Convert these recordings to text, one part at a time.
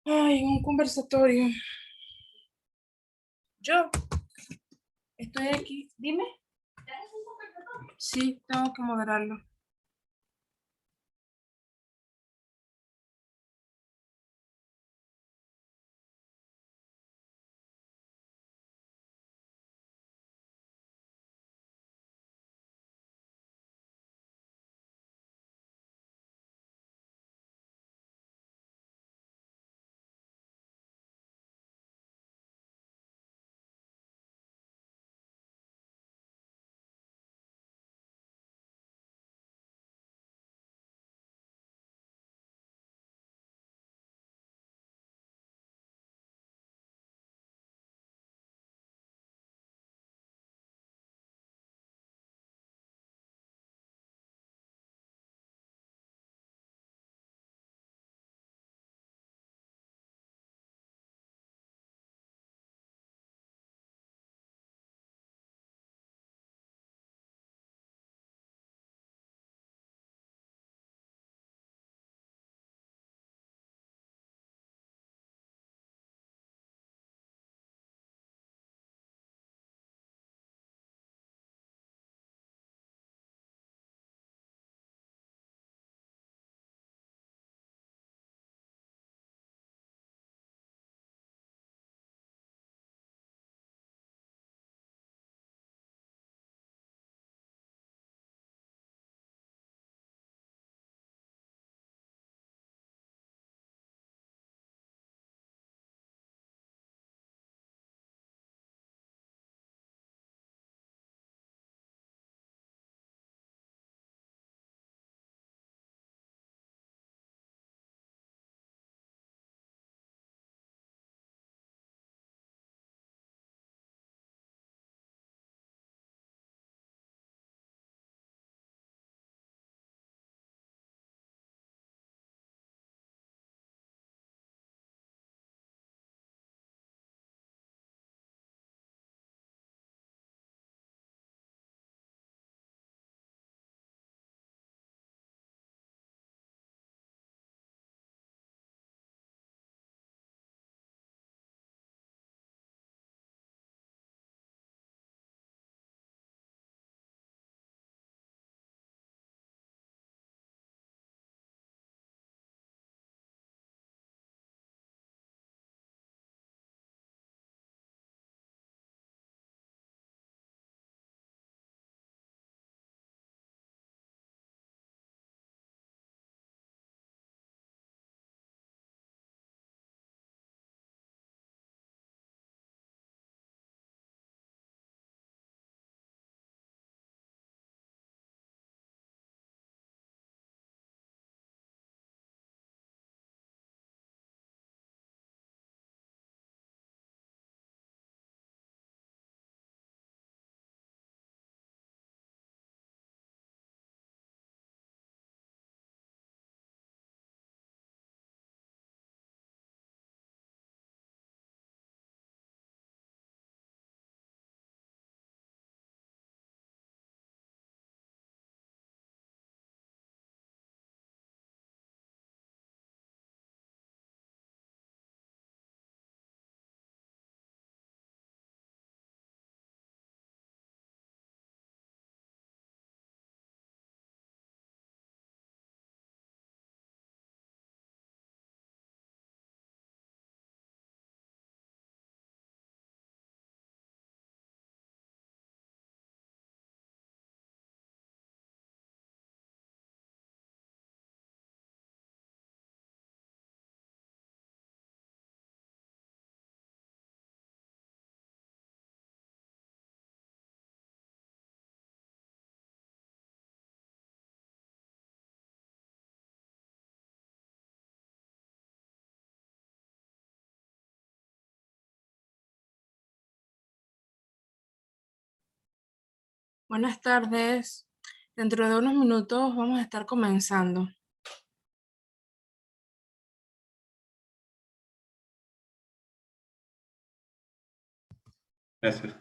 Ay, un conversatorio. Yo estoy aquí. Dime. Sí, tengo que moderarlo. Buenas tardes. Dentro de unos minutos vamos a estar comenzando. Gracias.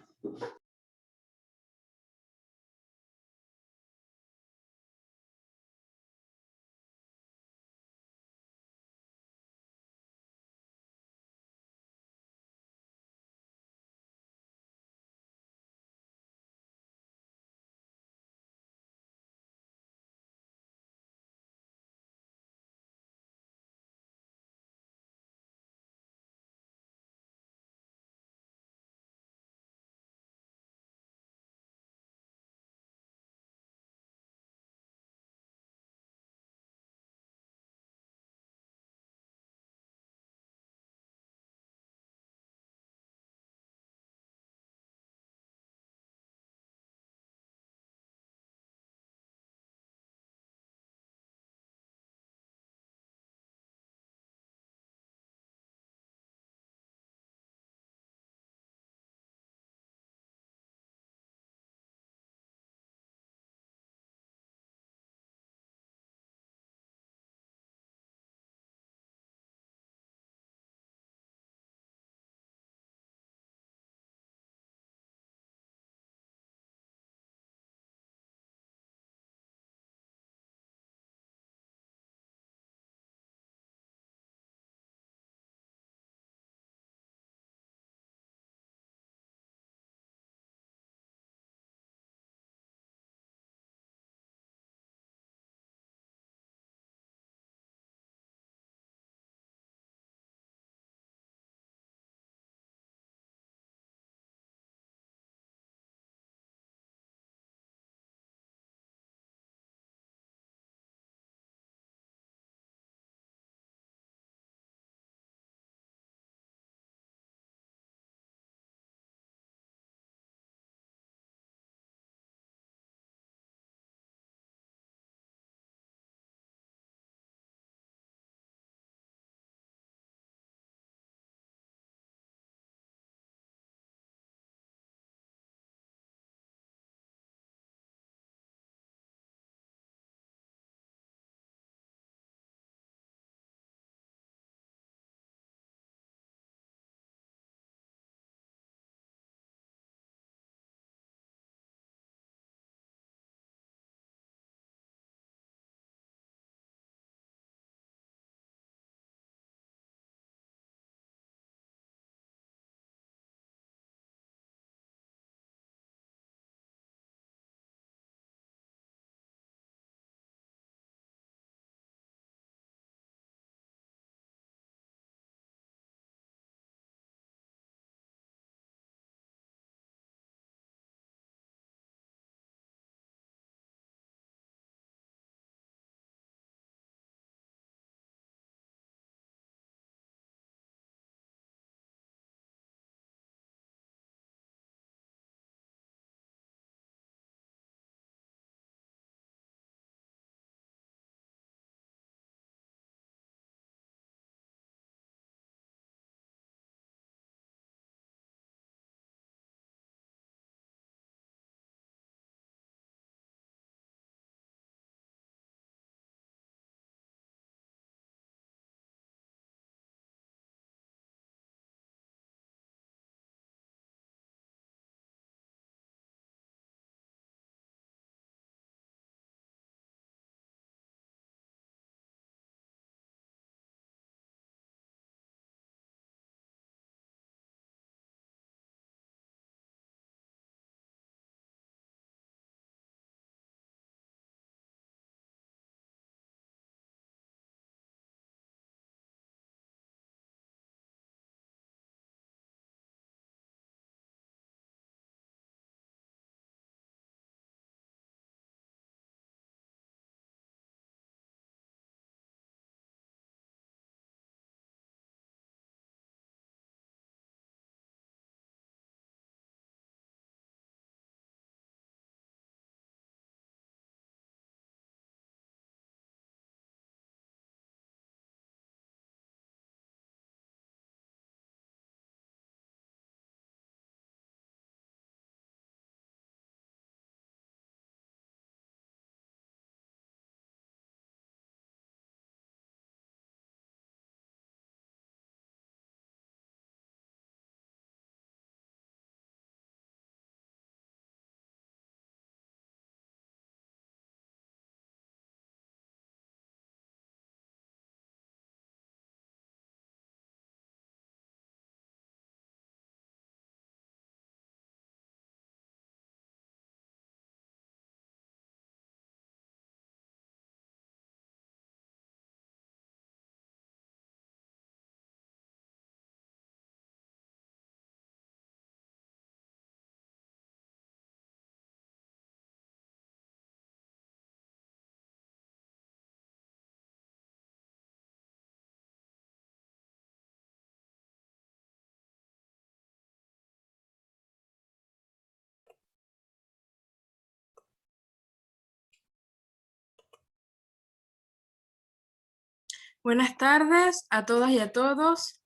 Buenas tardes a todas y a todos.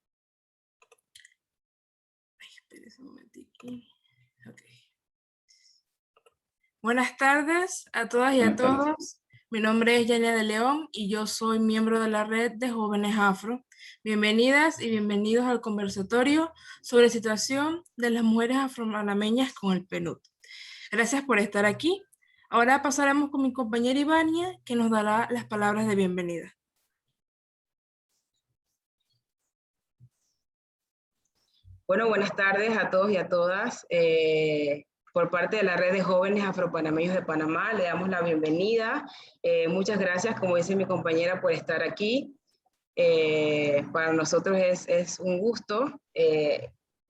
Ay, espérense un momentito. Okay. Buenas tardes a todas y a todos. Mi nombre es Yania de León y yo soy miembro de la Red de Jóvenes Afro. Bienvenidas y bienvenidos al conversatorio sobre la situación de las mujeres afropanameñas con el PNUD. Gracias por estar aquí. Ahora pasaremos con mi compañera Ivania, que nos dará las palabras de bienvenida. Bueno, buenas tardes a todos y a todas. Por parte de la Red de Jóvenes Afropanameños de Panamá, le damos la bienvenida. Muchas gracias, como dice mi compañera, por estar aquí. Para nosotros es un gusto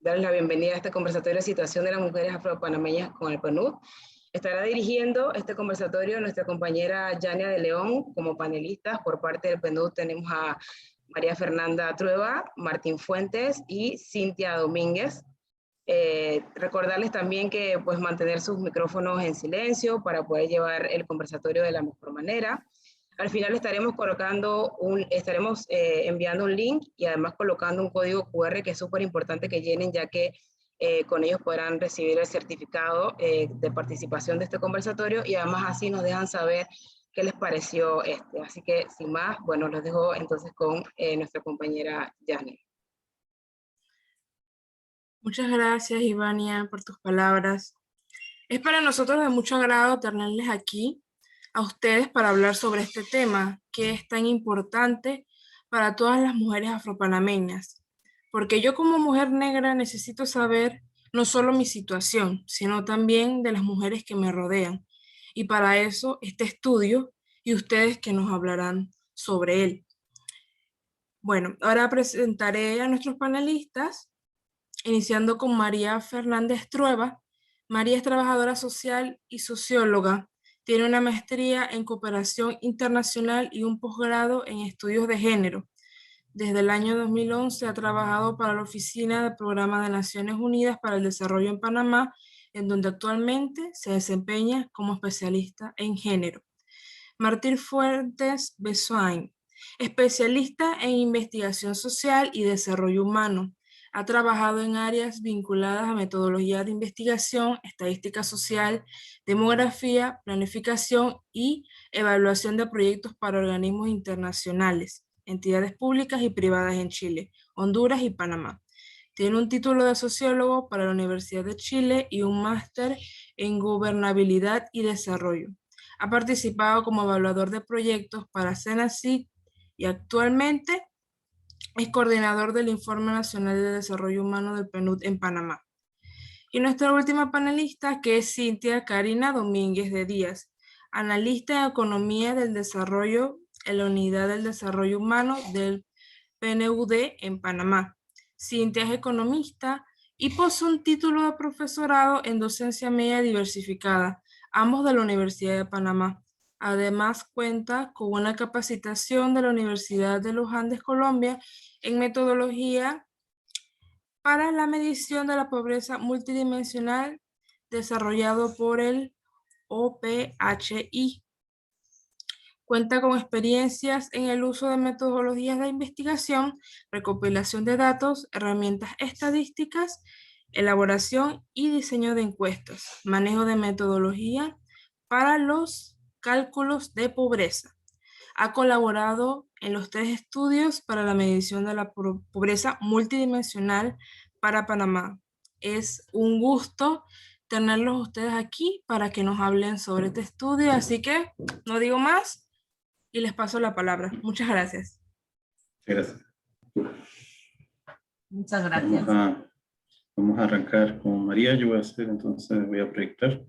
darles la bienvenida a este conversatorio de situación de las mujeres afropanameñas con el PNUD. Estará dirigiendo este conversatorio nuestra compañera Yania de León. Como panelistas por parte del PNUD tenemos a María Fernanda Trueba, Martín Fuentes y Cintia Domínguez. Recordarles también que pues mantener sus micrófonos en silencio para poder llevar el conversatorio de la mejor manera. Al final estaremos enviando un link y además colocando un código QR que es súper importante que llenen, ya que con ellos podrán recibir el certificado de participación de este conversatorio y además así nos dejan saber qué les pareció este. Así que sin más, bueno, los dejo entonces con nuestra compañera Yani. Muchas gracias, Ivania, por tus palabras. Es para nosotros de mucho agrado tenerles aquí a ustedes para hablar sobre este tema que es tan importante para todas las mujeres afropanameñas. Porque yo como mujer negra necesito saber no solo mi situación, sino también de las mujeres que me rodean. Y para eso este estudio y ustedes que nos hablarán sobre él. Bueno, ahora presentaré a nuestros panelistas, iniciando con María Fernández Trueba. María es trabajadora social y socióloga. Tiene una maestría en cooperación internacional y un posgrado en estudios de género. Desde el año 2011 ha trabajado para la Oficina del Programa de Naciones Unidas para el Desarrollo en Panamá, en donde actualmente se desempeña como especialista en género. Martín Fuentes Besoain, especialista en investigación social y desarrollo humano. Ha trabajado en áreas vinculadas a metodologías de investigación, estadística social, demografía, planificación y evaluación de proyectos para organismos internacionales, entidades públicas y privadas en Chile, Honduras y Panamá. Tiene un título de sociólogo para la Universidad de Chile y un máster en gobernabilidad y desarrollo. Ha participado como evaluador de proyectos para CENACYT y actualmente es coordinador del Informe Nacional de Desarrollo Humano del PNUD en Panamá. Y nuestra última panelista, que es Cintia Karina Domínguez de Díaz, analista en Economía del Desarrollo en la Unidad del Desarrollo Humano del PNUD en Panamá. Cintia es economista y posee un título de profesorado en docencia media diversificada, ambos de la Universidad de Panamá. Además, cuenta con una capacitación de la Universidad de los Andes, Colombia, en metodología para la medición de la pobreza multidimensional desarrollado por el OPHI. Cuenta con experiencias en el uso de metodologías de investigación, recopilación de datos, herramientas estadísticas, elaboración y diseño de encuestas, manejo de metodología para los cálculos de pobreza. Ha colaborado en los 3 estudios para la medición de la pobreza multidimensional para Panamá. Es un gusto tenerlos ustedes aquí para que nos hablen sobre este estudio, así que no digo más y les paso la palabra. Muchas gracias. Gracias. Muchas gracias. Vamos a arrancar con María. Yo voy a proyectar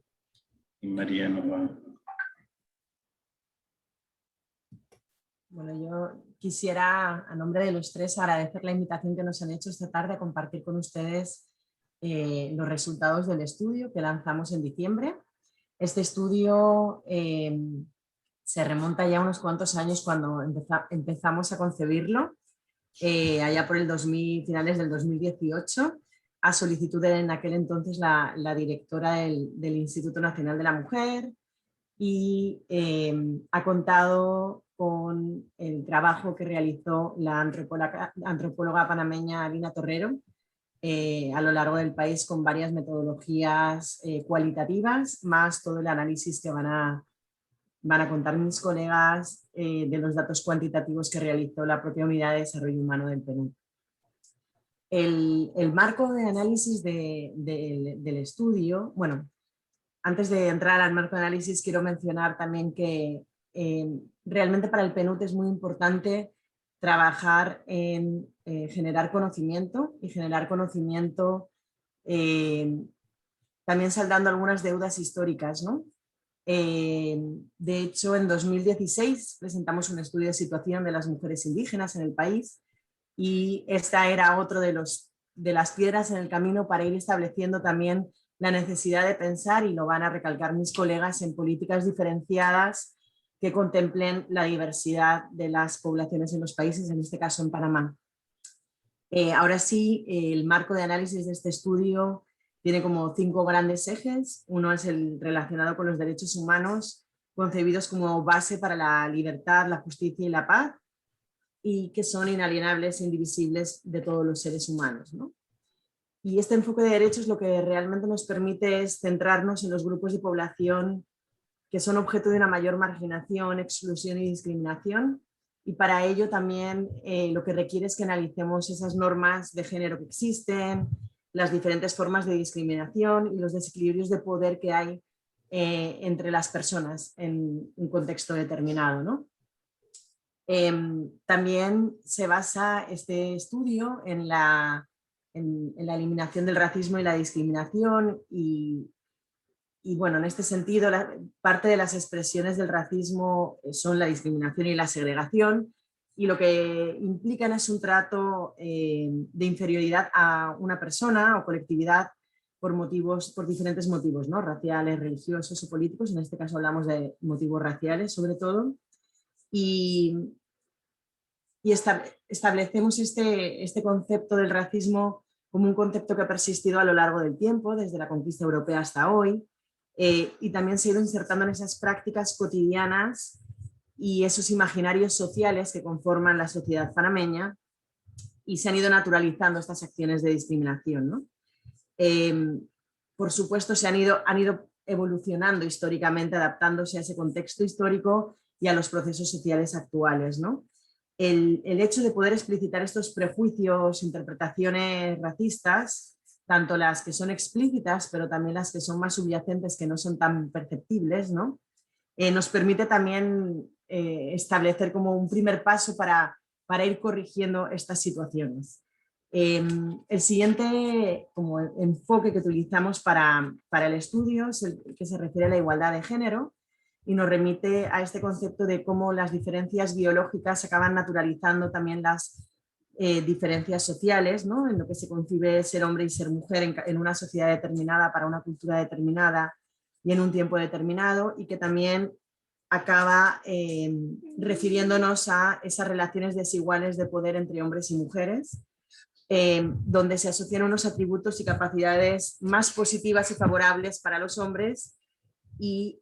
y María nos va. Bueno, yo quisiera, a nombre de los tres, agradecer la invitación que nos han hecho esta tarde a compartir con ustedes los resultados del estudio que lanzamos en diciembre. Este estudio se remonta ya unos cuantos años cuando empezamos a concebirlo, allá por finales del 2018, a solicitud de en aquel entonces la directora del Instituto Nacional de la Mujer, y ha contado con el trabajo que realizó la antropóloga panameña Lina Torrero a lo largo del país con varias metodologías cualitativas, más todo el análisis que van a contar mis colegas de los datos cuantitativos que realizó la propia Unidad de Desarrollo Humano del Perú. El marco de análisis del estudio, bueno, antes de entrar al marco de análisis quiero mencionar también que realmente para el PNUD es muy importante trabajar en generar conocimiento y generar conocimiento también saldando algunas deudas históricas, ¿no? De hecho, en 2016 presentamos un estudio de situación de las mujeres indígenas en el país y esta era otro de las piedras en el camino para ir estableciendo también la necesidad de pensar, y lo van a recalcar mis colegas, en políticas diferenciadas que contemplen la diversidad de las poblaciones en los países, en este caso en Panamá. Ahora sí, el marco de análisis de este estudio tiene como 5 grandes ejes. Uno es el relacionado con los derechos humanos, concebidos como base para la libertad, la justicia y la paz, y que son inalienables e indivisibles de todos los seres humanos, ¿no? Y este enfoque de derechos lo que realmente nos permite es centrarnos en los grupos de población que son objeto de una mayor marginación, exclusión y discriminación, y para ello también lo que requiere es que analicemos esas normas de género que existen, las diferentes formas de discriminación y los desequilibrios de poder que hay entre las personas en un contexto determinado, ¿no? También se basa este estudio en la eliminación del racismo y la discriminación y bueno, en este sentido, parte de las expresiones del racismo son la discriminación y la segregación, y lo que implican es un trato de inferioridad a una persona o colectividad por diferentes motivos, ¿no? Raciales, religiosos o políticos. En este caso hablamos de motivos raciales sobre todo, y establecemos este concepto del racismo como un concepto que ha persistido a lo largo del tiempo, desde la conquista europea hasta hoy, y también se ha ido insertando en esas prácticas cotidianas y esos imaginarios sociales que conforman la sociedad panameña, y se han ido naturalizando estas acciones de discriminación, ¿no? Por supuesto, han ido evolucionando históricamente, adaptándose a ese contexto histórico y a los procesos sociales actuales, ¿no? El hecho de poder explicitar estos prejuicios, interpretaciones racistas, tanto las que son explícitas, pero también las que son más subyacentes, que no son tan perceptibles, ¿no? Nos permite también establecer como un primer paso para ir corrigiendo estas situaciones. El siguiente como enfoque que utilizamos para el estudio es el que se refiere a la igualdad de género, y nos remite a este concepto de cómo las diferencias biológicas acaban naturalizando también las diferencias sociales, ¿no? En lo que se concibe ser hombre y ser mujer en una sociedad determinada, para una cultura determinada y en un tiempo determinado, y que también acaba refiriéndonos a esas relaciones desiguales de poder entre hombres y mujeres, donde se asocian unos atributos y capacidades más positivas y favorables para los hombres y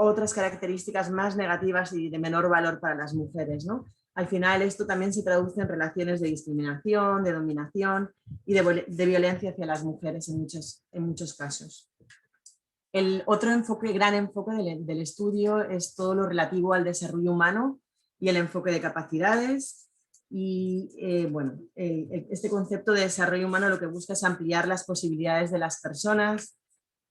otras características más negativas y de menor valor para las mujeres, ¿no? Al final esto también se traduce en relaciones de discriminación, de dominación y de violencia hacia las mujeres en muchos casos. El otro enfoque, gran enfoque del estudio, es todo lo relativo al desarrollo humano y el enfoque de capacidades. Y bueno, este concepto de desarrollo humano lo que busca es ampliar las posibilidades de las personas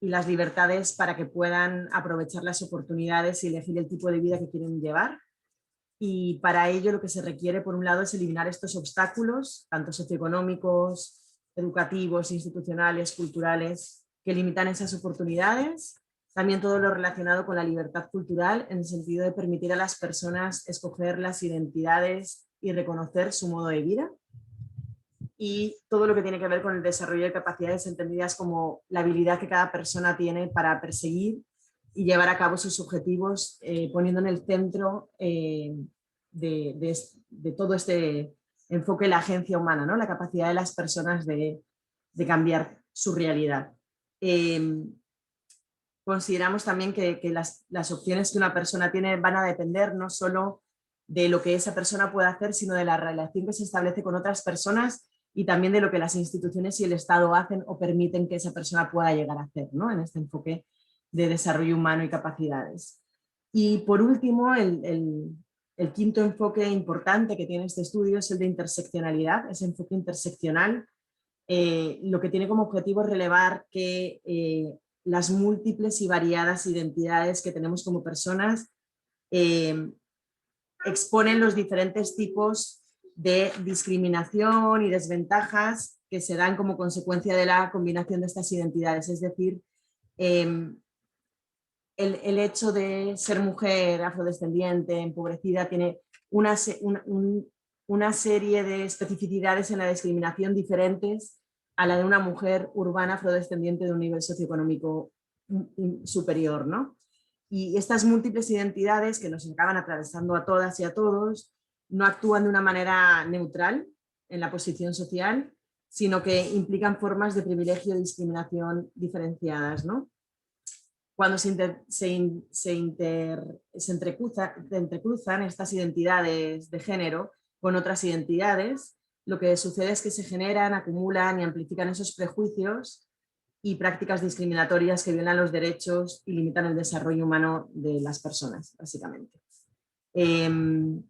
y las libertades para que puedan aprovechar las oportunidades y elegir el tipo de vida que quieren llevar. Y para ello lo que se requiere, por un lado, es eliminar estos obstáculos, tanto socioeconómicos, educativos, institucionales, culturales, que limitan esas oportunidades. También todo lo relacionado con la libertad cultural, en el sentido de permitir a las personas escoger las identidades y reconocer su modo de vida. Y todo lo que tiene que ver con el desarrollo de capacidades entendidas como la habilidad que cada persona tiene para perseguir y llevar a cabo sus objetivos, poniendo en el centro de todo este enfoque la agencia humana, ¿no? La capacidad de las personas de cambiar su realidad. consideramos también que las opciones que una persona tiene van a depender no solo de lo que esa persona puede hacer, sino de la relación que se establece con otras personas y también de lo que las instituciones y el Estado hacen o permiten que esa persona pueda llegar a hacer, ¿no? En este enfoque de desarrollo humano y capacidades. Y por último, el quinto enfoque importante que tiene este estudio es el de interseccionalidad, ese enfoque interseccional. Lo que tiene como objetivo es relevar que las múltiples y variadas identidades que tenemos como personas exponen los diferentes tipos de discriminación y desventajas que se dan como consecuencia de la combinación de estas identidades. Es decir, el hecho de ser mujer, afrodescendiente, empobrecida, tiene una serie de especificidades en la discriminación diferentes a la de una mujer urbana afrodescendiente de un nivel socioeconómico superior, ¿no? Y estas múltiples identidades que nos acaban atravesando a todas y a todos no actúan de una manera neutral en la posición social, sino que implican formas de privilegio y discriminación diferenciadas, ¿no? Cuando se entrecruzan estas identidades de género con otras identidades, lo que sucede es que se generan, acumulan y amplifican esos prejuicios y prácticas discriminatorias que violan los derechos y limitan el desarrollo humano de las personas, básicamente. El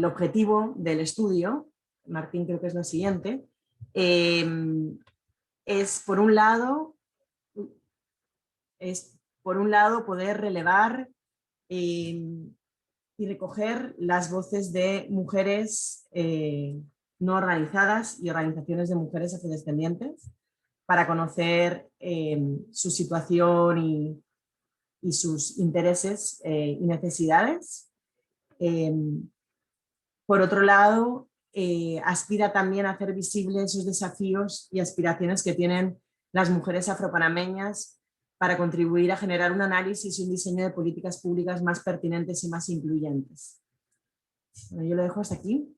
objetivo del estudio, Martín creo que es lo siguiente, es por un lado poder relevar y recoger las voces de mujeres no organizadas y organizaciones de mujeres afrodescendientes para conocer su situación y sus intereses y necesidades. Por otro lado, aspira también a hacer visibles esos desafíos y aspiraciones que tienen las mujeres afropanameñas para contribuir a generar un análisis y un diseño de políticas públicas más pertinentes y más incluyentes. Bueno, yo lo dejo hasta aquí.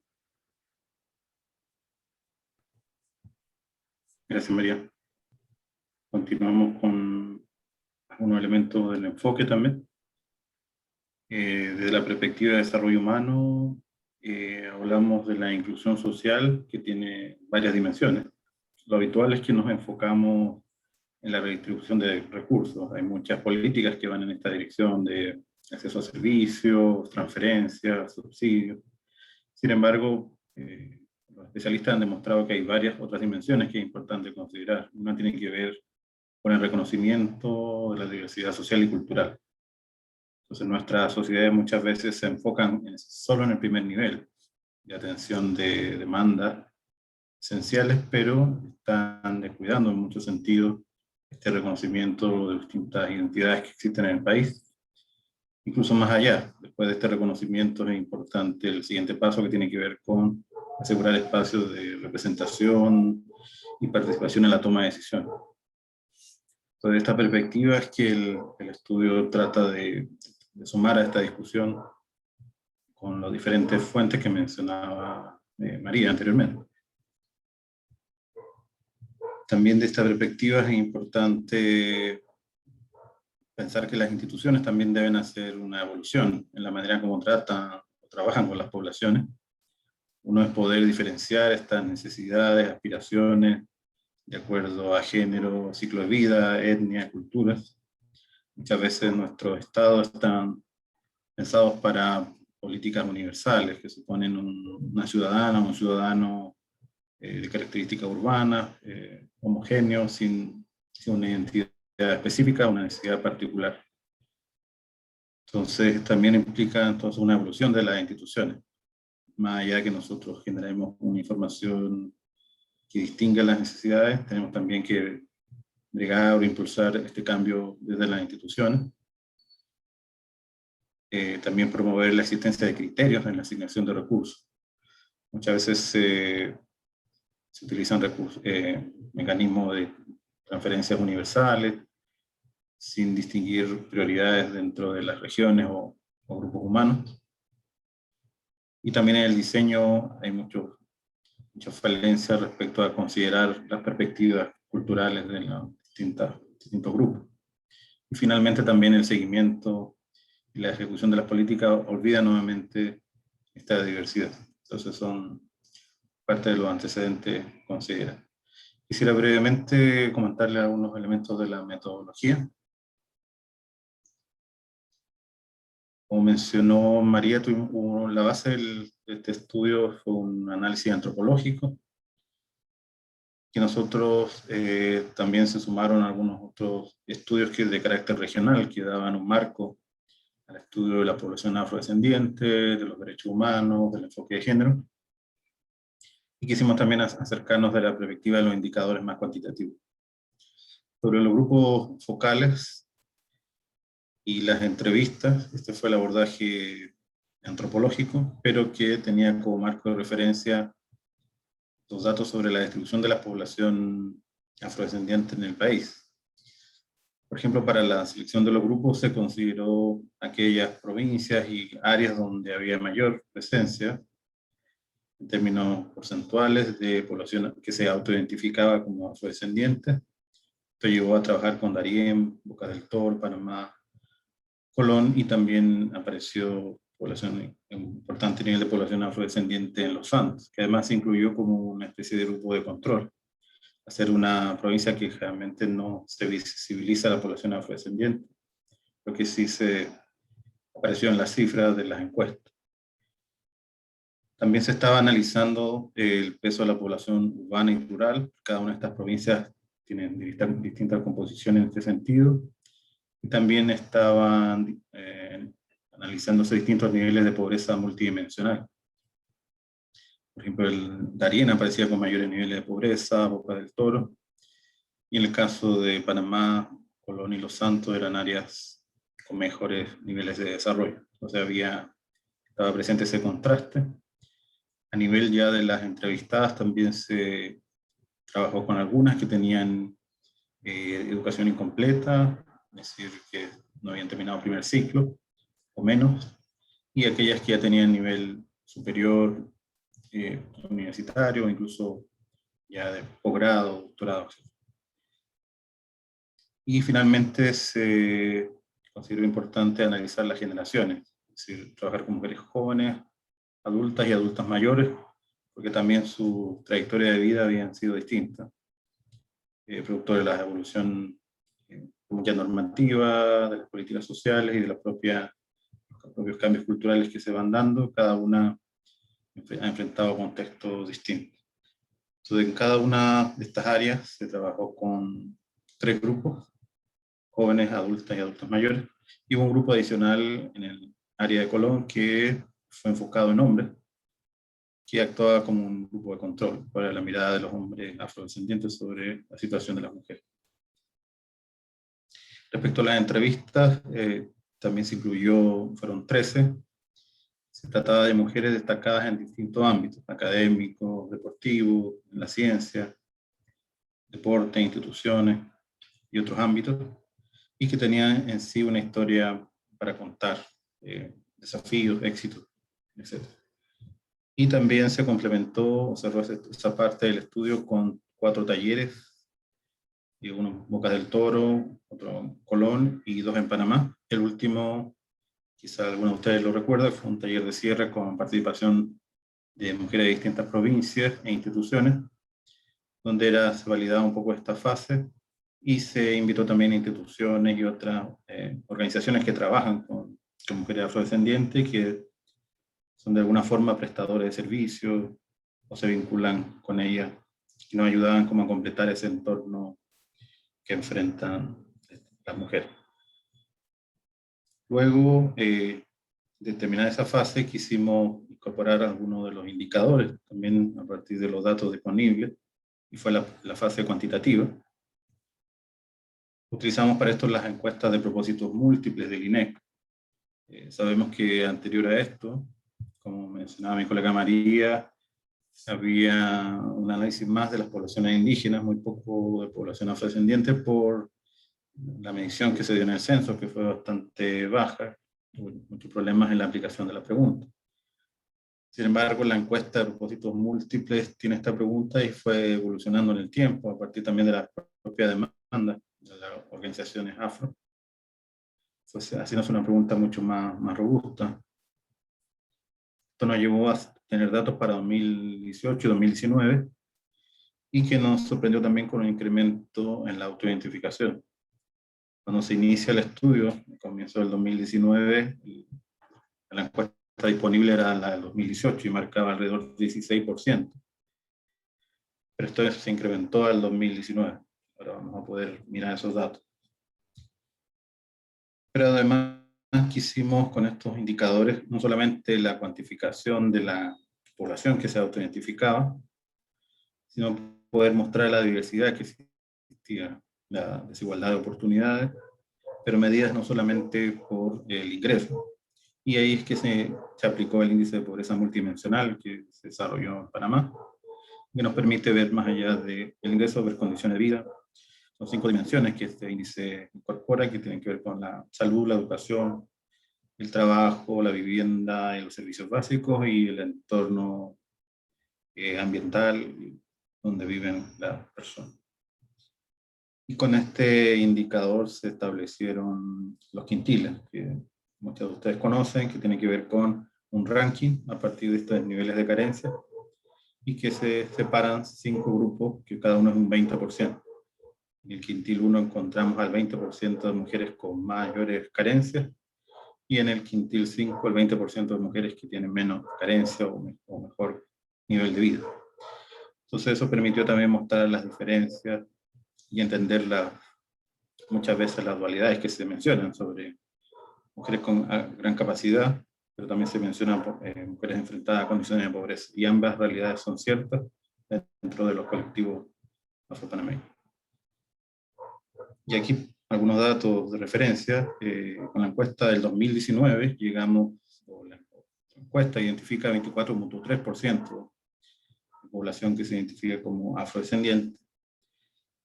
Gracias, María. Continuamos con algunos elementos del enfoque también. Desde la perspectiva de desarrollo humano, hablamos de la inclusión social, que tiene varias dimensiones. Lo habitual es que nos enfocamos en la redistribución de recursos. Hay muchas políticas que van en esta dirección de acceso a servicios, transferencias, subsidios. Sin embargo, los especialistas han demostrado que hay varias otras dimensiones que es importante considerar. Una tiene que ver con el reconocimiento de la diversidad social y cultural. Entonces, nuestras sociedades muchas veces se enfocan solo en el primer nivel de atención de demandas esenciales, pero están descuidando en muchos sentidos este reconocimiento de distintas identidades que existen en el país. Incluso más allá, después de este reconocimiento es importante el siguiente paso, que tiene que ver con asegurar espacios de representación y participación en la toma de decisiones. Entonces, esta perspectiva es que el estudio trata de sumar a esta discusión con las diferentes fuentes que mencionaba María anteriormente. También de esta perspectiva es importante pensar que las instituciones también deben hacer una evolución en la manera como tratan o trabajan con las poblaciones. Uno es poder diferenciar estas necesidades, aspiraciones, de acuerdo a género, ciclo de vida, etnia, culturas. Muchas veces nuestros estados están pensados para políticas universales que suponen una ciudadana, un ciudadano de características urbanas, homogéneo, sin una identidad específica, una necesidad particular. Entonces, también implica una evolución de las instituciones, más allá de que nosotros generemos una información que distinga las necesidades, tenemos también que bregar o impulsar este cambio desde las instituciones. También promover la existencia de criterios en la asignación de recursos. Muchas veces se utilizan mecanismos de transferencias universales, sin distinguir prioridades dentro de las regiones o grupos humanos. Y también en el diseño hay muchas falencias respecto a considerar las perspectivas culturales de los distintos grupos. Y finalmente también el seguimiento y la ejecución de las políticas olvida nuevamente esta diversidad. Entonces son parte de los antecedentes considerados. Quisiera brevemente comentarle algunos elementos de la metodología. Como mencionó María, la base de este estudio fue un análisis antropológico, que nosotros también se sumaron algunos otros estudios de carácter regional, que daban un marco al estudio de la población afrodescendiente, de los derechos humanos, del enfoque de género, y quisimos también acercarnos de la perspectiva de los indicadores más cuantitativos. Sobre los grupos focales y las entrevistas, este fue el abordaje antropológico, pero que tenía como marco de referencia los datos sobre la distribución de la población afrodescendiente en el país. Por ejemplo, para la selección de los grupos se consideró aquellas provincias y áreas donde había mayor presencia, en términos porcentuales, de población que se autoidentificaba como afrodescendiente. Esto llevó a trabajar con Darién, Boca del Toro, Panamá, Colón, y también apareció un importante nivel de población afrodescendiente en los Andes, que además se incluyó como una especie de grupo de control. Hacer una provincia que realmente no se visibiliza la población afrodescendiente, lo que sí se apareció en las cifras de las encuestas. También se estaba analizando el peso de la población urbana y rural. Cada una de estas provincias tiene distintas composiciones en este sentido. Y también estaban analizándose distintos niveles de pobreza multidimensional. Por ejemplo, el Darién aparecía con mayores niveles de pobreza, Boca del Toro, y en el caso de Panamá, Colón y Los Santos eran áreas con mejores niveles de desarrollo. O sea, estaba presente ese contraste. A nivel ya de las entrevistadas también se trabajó con algunas que tenían educación incompleta, es decir, que no habían terminado primer ciclo o menos, y aquellas que ya tenían nivel superior, universitario, o incluso ya de posgrado, doctorado. Y finalmente se consideró importante analizar las generaciones, es decir, trabajar con mujeres jóvenes, adultas y adultas mayores, porque también su trayectoria de vida habían sido distintas, producto de la evolución ya normativa, de las políticas sociales y de los propios cambios culturales que se van dando. Cada una ha enfrentado contextos distintos. Entonces, en cada una de estas áreas se trabajó con 3 grupos, jóvenes, adultas y adultos mayores, y hubo un grupo adicional en el área de Colón que fue enfocado en hombres, que actuaba como un grupo de control para la mirada de los hombres afrodescendientes sobre la situación de las mujeres. Respecto a las entrevistas, también se fueron 13. Se trataba de mujeres destacadas en distintos ámbitos, académicos, deportivos, en la ciencia, deporte, instituciones y otros ámbitos, y que tenían en sí una historia para contar, desafíos, éxitos, etc. Y también se complementó, cerró esa parte del estudio con 4 talleres, y uno en Boca del Toro, otro en Colón y 2 en Panamá. El último, quizá algunos de ustedes lo recuerdan, fue un taller de cierre con participación de mujeres de distintas provincias e instituciones, donde se validaba un poco esta fase, y se invitó también a instituciones y otras organizaciones que trabajan con mujeres afrodescendientes, que son de alguna forma prestadores de servicios o se vinculan con ellas y nos ayudaban como a completar ese entorno que enfrentan las mujeres. Luego, de terminar esa fase, quisimos incorporar algunos de los indicadores, también a partir de los datos disponibles, y fue la fase cuantitativa. Utilizamos para esto las encuestas de propósitos múltiples del INEC. Sabemos que anterior a esto, como mencionaba mi colega María, había un análisis más de las poblaciones indígenas, muy poco de población afrodescendiente por la medición que se dio en el censo, que fue bastante baja, hubo muchos problemas en la aplicación de la pregunta. Sin embargo, la encuesta de propósitos múltiples tiene esta pregunta y fue evolucionando en el tiempo, a partir también de la propia demanda de las organizaciones afro. Entonces, haciéndose una pregunta mucho más robusta. Esto nos llevó a tener datos para 2018 y 2019, y que nos sorprendió también con un incremento en la autoidentificación. Cuando se inicia el estudio, al comienzo del 2019, la encuesta disponible era la del 2018 y marcaba alrededor del 16%. Pero esto se incrementó al 2019. Ahora vamos a poder mirar esos datos. Pero además quisimos con estos indicadores no solamente la cuantificación de la población que se autoidentificaba, sino poder mostrar la diversidad que existía, la desigualdad de oportunidades, pero medidas no solamente por el ingreso. Y ahí es que se aplicó el índice de pobreza multidimensional que se desarrolló en Panamá, que nos permite ver más allá del ingreso, ver condiciones de vida. Son 5 dimensiones que este índice incorpora, que tienen que ver con la salud, la educación, el trabajo, la vivienda y los servicios básicos, y el entorno ambiental donde viven las personas. Y con este indicador se establecieron los quintiles, que muchos de ustedes conocen, que tienen que ver con un ranking a partir de estos niveles de carencia, y que se separan 5 grupos, que cada uno es un 20%. En el quintil 1 encontramos al 20% de mujeres con mayores carencias, y en el quintil 5 el 20% de mujeres que tienen menos carencia o mejor nivel de vida. Entonces eso permitió también mostrar las diferencias y entender muchas veces las dualidades que se mencionan sobre mujeres con gran capacidad, pero también se mencionan mujeres enfrentadas a condiciones de pobreza, y ambas realidades son ciertas dentro de los colectivos afropanameños. Y aquí algunos datos de referencia. Con la encuesta del 2019 llegamos, la encuesta identifica 24.3% de población que se identifica como afrodescendiente.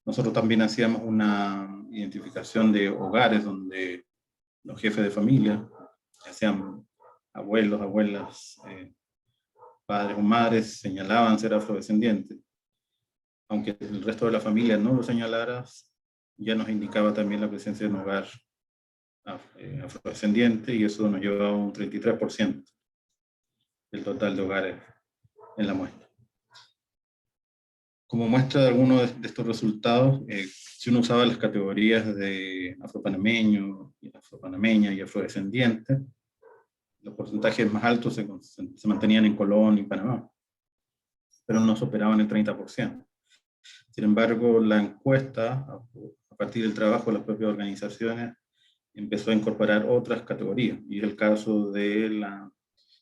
Nosotros también hacíamos una identificación de hogares donde los jefes de familia, ya sean abuelos, abuelas, padres o madres, señalaban ser afrodescendientes. Aunque el resto de la familia no lo señalara, ya nos indicaba también la presencia de un hogar afrodescendiente, y eso nos llevaba a un 33% del total de hogares en la muestra. Como muestra de algunos de estos resultados, si uno usaba las categorías de afropanameño, afropanameña y afrodescendiente, los porcentajes más altos se mantenían en Colón y Panamá, pero no superaban el 30%. Sin embargo, la encuesta, a partir del trabajo de las propias organizaciones, empezó a incorporar otras categorías, y es el caso de la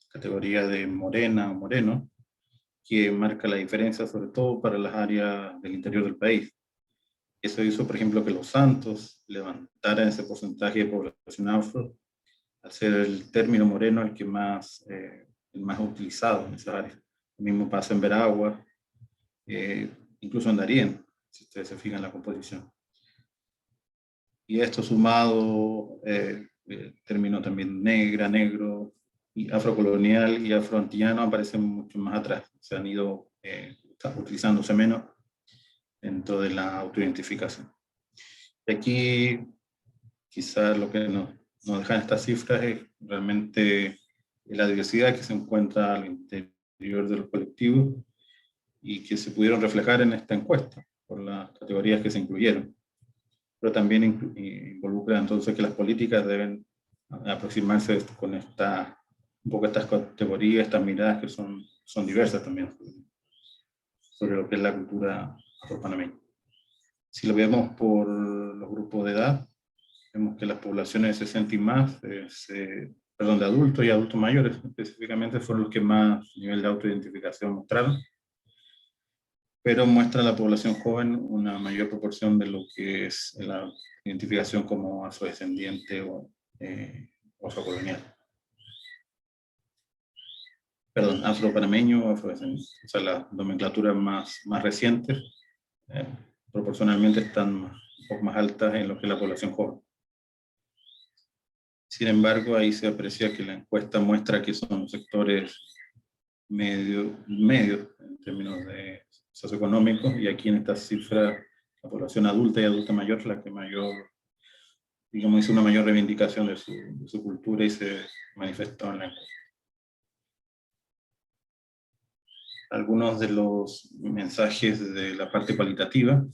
categoría de morena o moreno, que marca la diferencia sobre todo para las áreas del interior del país. Eso hizo, por ejemplo, que Los Santos levantara ese porcentaje de población afro, al ser el término moreno el más utilizado en esas áreas. Lo mismo pasa en Veragua, incluso en Darién, si ustedes se fijan en la composición. Y esto sumado, término también negra, negro, y afrocolonial y afroantillano aparecen mucho más atrás. Se han ido utilizándose menos dentro de la autoidentificación. Y aquí quizás lo que nos dejan estas cifras es realmente la diversidad que se encuentra al interior de los colectivos y que se pudieron reflejar en esta encuesta por las categorías que se incluyeron. Pero también involucra entonces que las políticas deben aproximarse con un poco estas categorías, estas miradas que son diversas también sobre lo que es la cultura afropanameña. Si lo vemos por los grupos de edad, vemos que las poblaciones de 60 y más, de adultos y adultos mayores específicamente, fueron los que más nivel de autoidentificación mostraron, pero muestra la población joven una mayor proporción de lo que es la identificación como afrodescendiente o afrocolonial. Perdón, afropanameño o afrodescendiente. O sea, las nomenclaturas más recientes proporcionalmente están un poco más altas en lo que es la población joven. Sin embargo, ahí se aprecia que la encuesta muestra que son sectores medios en términos de socioeconómicos, y aquí en esta cifra la población adulta y adulta mayor es la que mayor digamos, hizo una mayor reivindicación de su cultura y se manifestó en la encuesta. Algunos de los mensajes de la parte cualitativa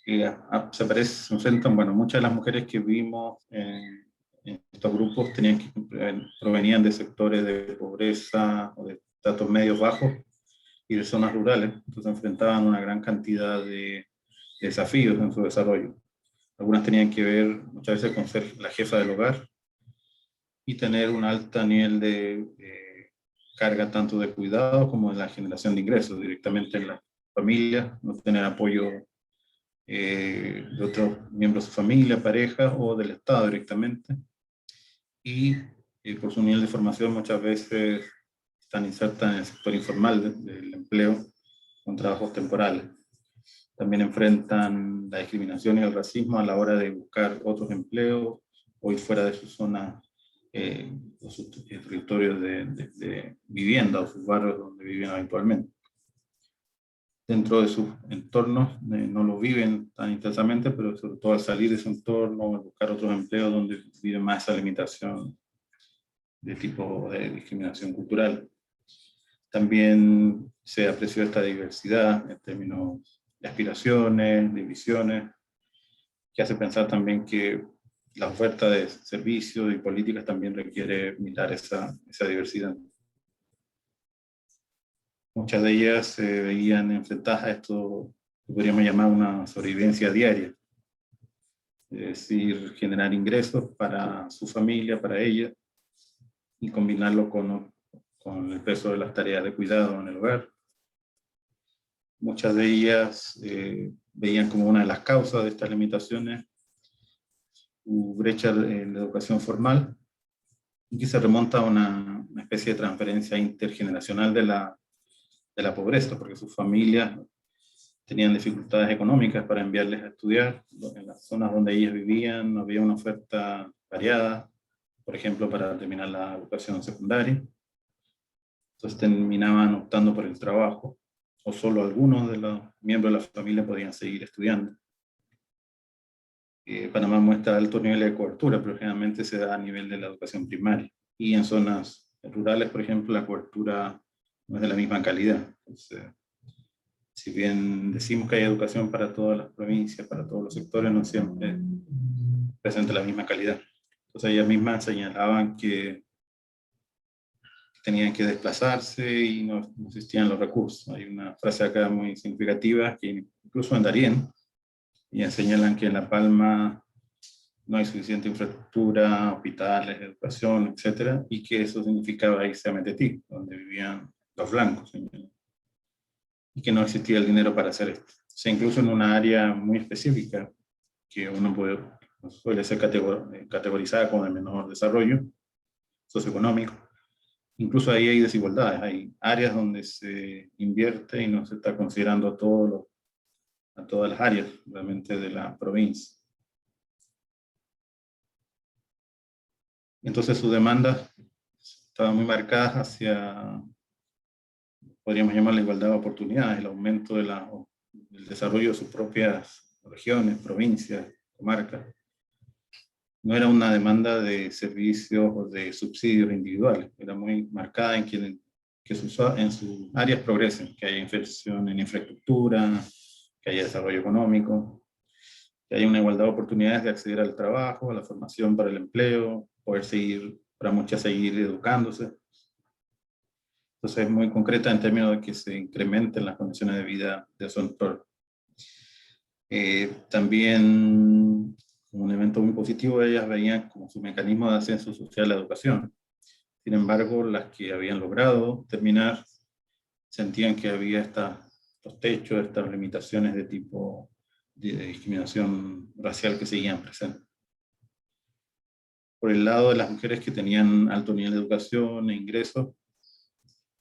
se enfrentan, bueno, muchas de las mujeres que vimos en estos grupos provenían de sectores de pobreza o de estratos medios bajos y de zonas rurales, entonces enfrentaban una gran cantidad de desafíos en su desarrollo. Algunas tenían que ver muchas veces con ser la jefa del hogar y tener un alto nivel de carga tanto de cuidado como de la generación de ingresos directamente en la familia, no tener apoyo de otros miembros de su familia, pareja o del Estado directamente. Y por su nivel de formación muchas veces están insertas en el sector informal del empleo con trabajos temporales. También enfrentan la discriminación y el racismo a la hora de buscar otros empleos o ir fuera de su zona o sus territorios de vivienda o sus barrios donde viven habitualmente. Dentro de sus entornos no lo viven tan intensamente, pero sobre todo al salir de su entorno, buscar otros empleos donde vive más esa limitación de tipo de discriminación cultural. También se apreció esta diversidad en términos de aspiraciones, de visiones, que hace pensar también que la oferta de servicios y políticas también requiere mirar esa diversidad. Muchas de ellas se veían enfrentadas a esto que podríamos llamar una sobrevivencia diaria, es decir, generar ingresos para su familia, para ella, y combinarlo con el peso de las tareas de cuidado en el hogar. Muchas de ellas veían como una de las causas de estas limitaciones su brecha en la educación formal, y que se remonta a una especie de transferencia intergeneracional de la pobreza, porque sus familias tenían dificultades económicas para enviarles a estudiar. En las zonas donde ellas vivían no había una oferta variada, por ejemplo, para terminar la educación secundaria. Entonces terminaban optando por el trabajo, o solo algunos de los miembros de la familia podían seguir estudiando. Panamá muestra altos niveles de cobertura, pero generalmente se da a nivel de la educación primaria. Y en zonas rurales, por ejemplo, la cobertura no es de la misma calidad. Entonces, si bien decimos que hay educación para todas las provincias, para todos los sectores, no siempre presenta la misma calidad. Entonces ellas mismas señalaban que tenían que desplazarse y no existían los recursos. Hay una frase acá muy significativa que incluso en Darién, y señalan que en La Palma no hay suficiente infraestructura, hospitales, educación, etcétera, y que eso significaba irse a Metetí, donde vivían los blancos, y que no existía el dinero para hacer esto. O sea, incluso en una área muy específica, que suele ser categorizada como de menor desarrollo socioeconómico, incluso ahí hay desigualdades, hay áreas donde se invierte y no se está considerando a todas las áreas realmente de la provincia. Entonces sus demandas estaban muy marcadas hacia, podríamos llamar, la igualdad de oportunidades, el aumento del desarrollo de sus propias regiones, provincias, comarcas. No era una demanda de servicios o de subsidios individuales, era muy marcada en que sus áreas progresen, que haya inversión en infraestructura, que haya desarrollo económico, que haya una igualdad de oportunidades de acceder al trabajo, a la formación para el empleo, para muchas seguir educándose. Entonces es muy concreta en términos de que se incrementen las condiciones de vida de su entorno. También, como un elemento muy positivo, ellas veían como su mecanismo de ascenso social la educación. Sin embargo, las que habían logrado terminar sentían que había estos techos, estas limitaciones de tipo de discriminación racial que seguían presentes. Por el lado de las mujeres que tenían alto nivel de educación e ingresos,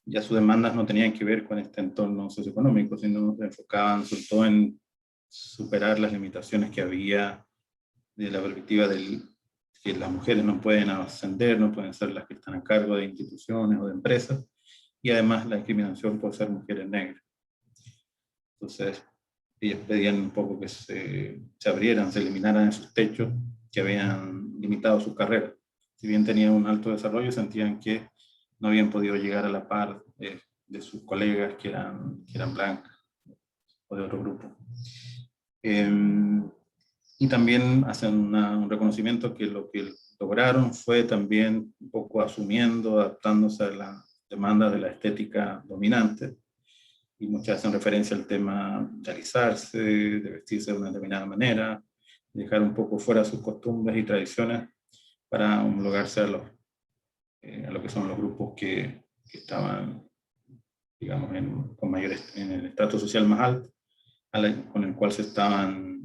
ya sus demandas no tenían que ver con este entorno socioeconómico, sino se enfocaban sobre todo en superar las limitaciones que había de la perspectiva de que las mujeres no pueden ascender, no pueden ser las que están a cargo de instituciones o de empresas, y además la discriminación por ser mujeres negras. Entonces, ellos pedían un poco que se abrieran, se eliminaran esos techos que habían limitado su carrera. Si bien tenían un alto desarrollo, sentían que no habían podido llegar a la par de sus colegas que eran blancas o de otro grupo. Y también hacen un reconocimiento que lo que lograron fue también un poco asumiendo, adaptándose a las demandas de la estética dominante, y muchas hacen referencia al tema de alisarse, de vestirse de una determinada manera, dejar un poco fuera sus costumbres y tradiciones para homologarse a lo que son los grupos que estaban, digamos, en el estrato social más alto, con el cual se estaban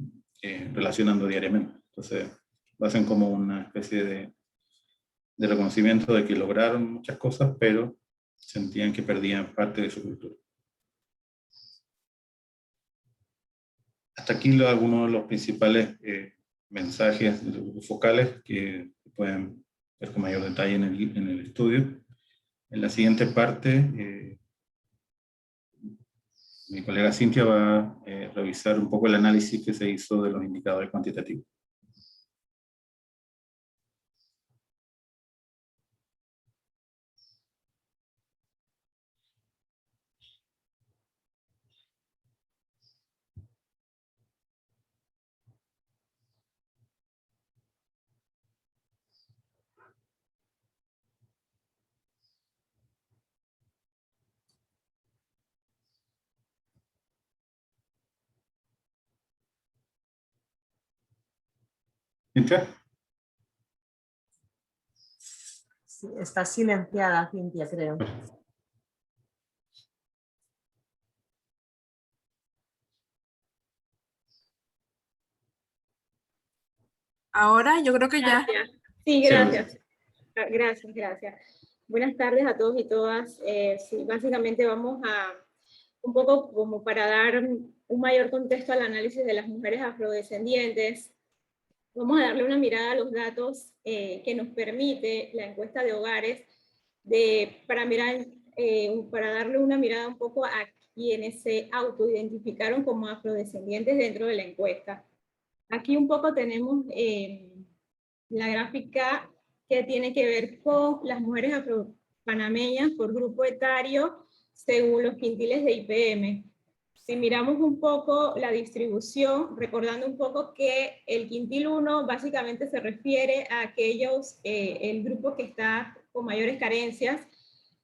relacionando diariamente. Entonces, lo hacen como una especie de reconocimiento de que lograron muchas cosas, pero sentían que perdían parte de su cultura. Hasta aquí algunos de los principales mensajes de los grupos focales que pueden ver con mayor detalle en el estudio. En la siguiente parte, mi colega Cintia va a revisar un poco el análisis que se hizo de los indicadores cuantitativos. ¿Cintia? Sí, está silenciada, Cintia, creo. Ahora yo creo que ya. Gracias. Sí, gracias. Gracias. Buenas tardes a todos y todas. Sí, básicamente vamos a un poco como para dar un mayor contexto al análisis de las mujeres afrodescendientes. Vamos a darle una mirada a los datos que nos permite la encuesta de hogares para darle una mirada un poco a quienes se autoidentificaron como afrodescendientes dentro de la encuesta. Aquí un poco tenemos la gráfica que tiene que ver con las mujeres afropanameñas por grupo etario según los quintiles de IPM. Si miramos un poco la distribución, recordando un poco que el quintil 1 básicamente se refiere a aquellos, el grupo que está con mayores carencias,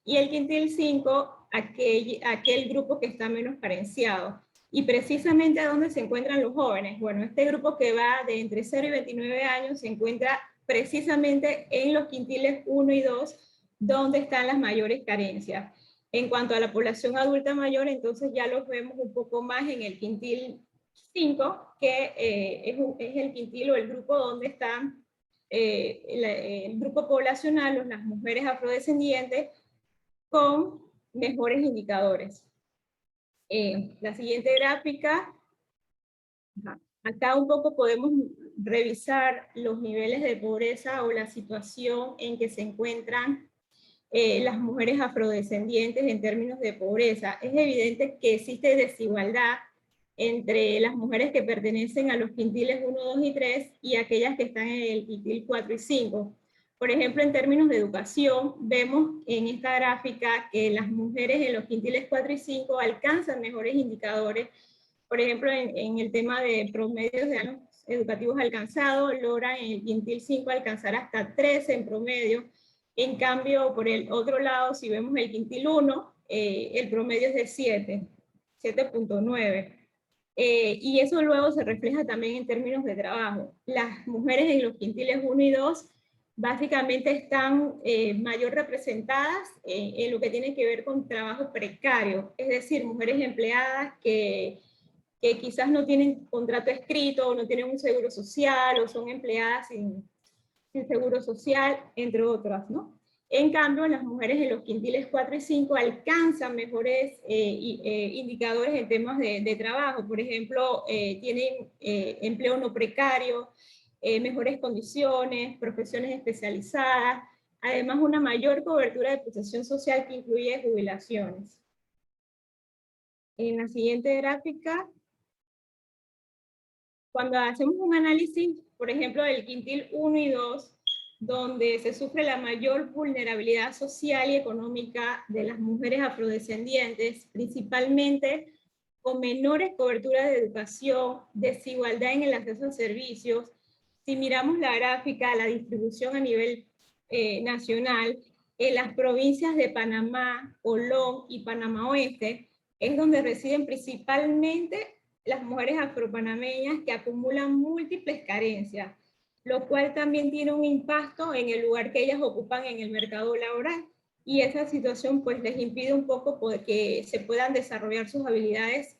y el quintil 5, aquel grupo que está menos carenciado. Y precisamente ¿a dónde se encuentran los jóvenes? Bueno, este grupo que va de entre 0 y 29 años se encuentra precisamente en los quintiles 1 y 2, donde están las mayores carencias. En cuanto a la población adulta mayor, entonces ya los vemos un poco más en el quintil 5, que es el quintil o el grupo donde están el grupo poblacional, las mujeres afrodescendientes, con mejores indicadores. La siguiente gráfica, acá un poco podemos revisar los niveles de pobreza o la situación en que se encuentran las mujeres afrodescendientes en términos de pobreza. Es evidente que existe desigualdad entre las mujeres que pertenecen a los quintiles 1, 2 y 3 y aquellas que están en el quintil 4 y 5. Por ejemplo, en términos de educación, vemos en esta gráfica que las mujeres en los quintiles 4 y 5 alcanzan mejores indicadores. Por ejemplo, en el tema de promedios de años educativos alcanzados, logran en el quintil 5 alcanzar hasta 13 en promedio. En cambio, por el otro lado, si vemos el quintil 1, el promedio es de 7.9. Y eso luego se refleja también en términos de trabajo. Las mujeres en los quintiles 1 y 2 básicamente están mayor representadas en lo que tiene que ver con trabajo precario, es decir, mujeres empleadas que quizás no tienen contrato escrito, o no tienen un seguro social, o son empleadas sin seguro social, entre otras, ¿no? En cambio, las mujeres en los quintiles 4 y 5 alcanzan mejores indicadores en temas de trabajo. Por ejemplo, tienen empleo no precario, mejores condiciones, profesiones especializadas, además una mayor cobertura de protección social que incluye jubilaciones. En la siguiente gráfica cuando hacemos un análisis, por ejemplo, del quintil 1 y 2, donde se sufre la mayor vulnerabilidad social y económica de las mujeres afrodescendientes, principalmente con menores coberturas de educación, desigualdad en el acceso a servicios. Si miramos la gráfica, la distribución a nivel nacional, en las provincias de Panamá, Colón y Panamá Oeste, es donde residen principalmente las mujeres afropanameñas que acumulan múltiples carencias, lo cual también tiene un impacto en el lugar que ellas ocupan en el mercado laboral. Y esa situación pues les impide un poco que se puedan desarrollar sus habilidades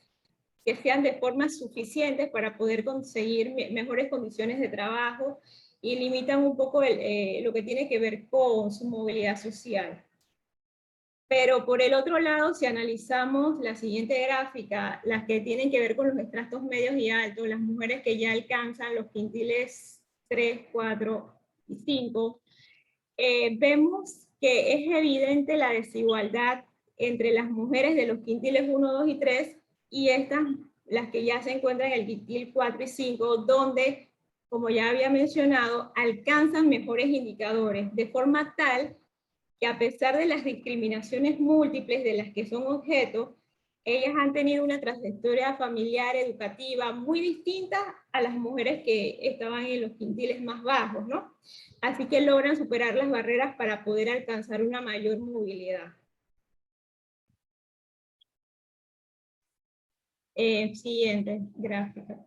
que sean de forma suficientes para poder conseguir mejores condiciones de trabajo y limitan un poco lo que tiene que ver con su movilidad social. Pero por el otro lado, si analizamos la siguiente gráfica, las que tienen que ver con los estratos medios y altos, las mujeres que ya alcanzan los quintiles 3, 4 y 5, vemos que es evidente la desigualdad entre las mujeres de los quintiles 1, 2 y 3 y estas, las que ya se encuentran en el quintil 4 y 5, donde, como ya había mencionado, alcanzan mejores indicadores, de forma tal que a pesar de las discriminaciones múltiples de las que son objeto, ellas han tenido una trayectoria familiar, educativa, muy distinta a las mujeres que estaban en los quintiles más bajos, ¿no? Así que logran superar las barreras para poder alcanzar una mayor movilidad. Siguiente gráfica.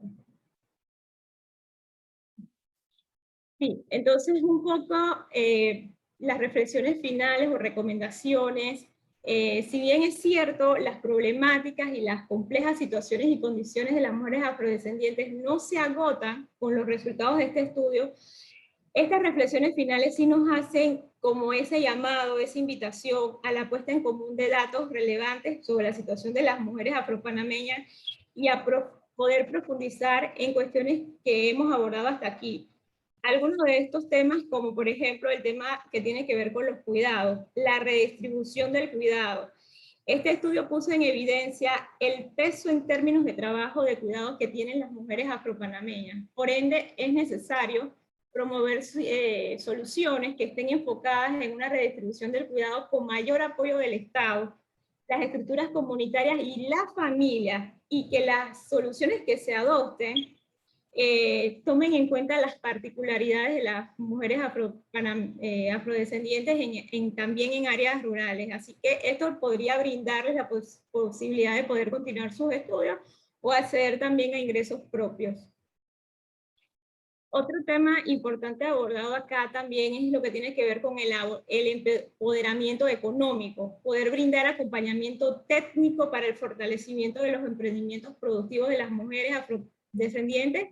Sí, entonces un poco las reflexiones finales o recomendaciones. Si bien es cierto, las problemáticas y las complejas situaciones y condiciones de las mujeres afrodescendientes no se agotan con los resultados de este estudio, estas reflexiones finales sí nos hacen como ese llamado, esa invitación a la puesta en común de datos relevantes sobre la situación de las mujeres afropanameñas y a poder profundizar en cuestiones que hemos abordado hasta aquí. Algunos de estos temas, como por ejemplo el tema que tiene que ver con los cuidados, la redistribución del cuidado. Este estudio puso en evidencia el peso en términos de trabajo de cuidados que tienen las mujeres afropanameñas. Por ende, es necesario promover soluciones que estén enfocadas en una redistribución del cuidado con mayor apoyo del Estado, las estructuras comunitarias y la familia, y que las soluciones que se adopten tomen en cuenta las particularidades de las mujeres afrodescendientes también en áreas rurales. Así que esto podría brindarles la posibilidad de poder continuar sus estudios o acceder también a ingresos propios. Otro tema importante abordado acá también es lo que tiene que ver con el empoderamiento económico, poder brindar acompañamiento técnico para el fortalecimiento de los emprendimientos productivos de las mujeres afrodescendientes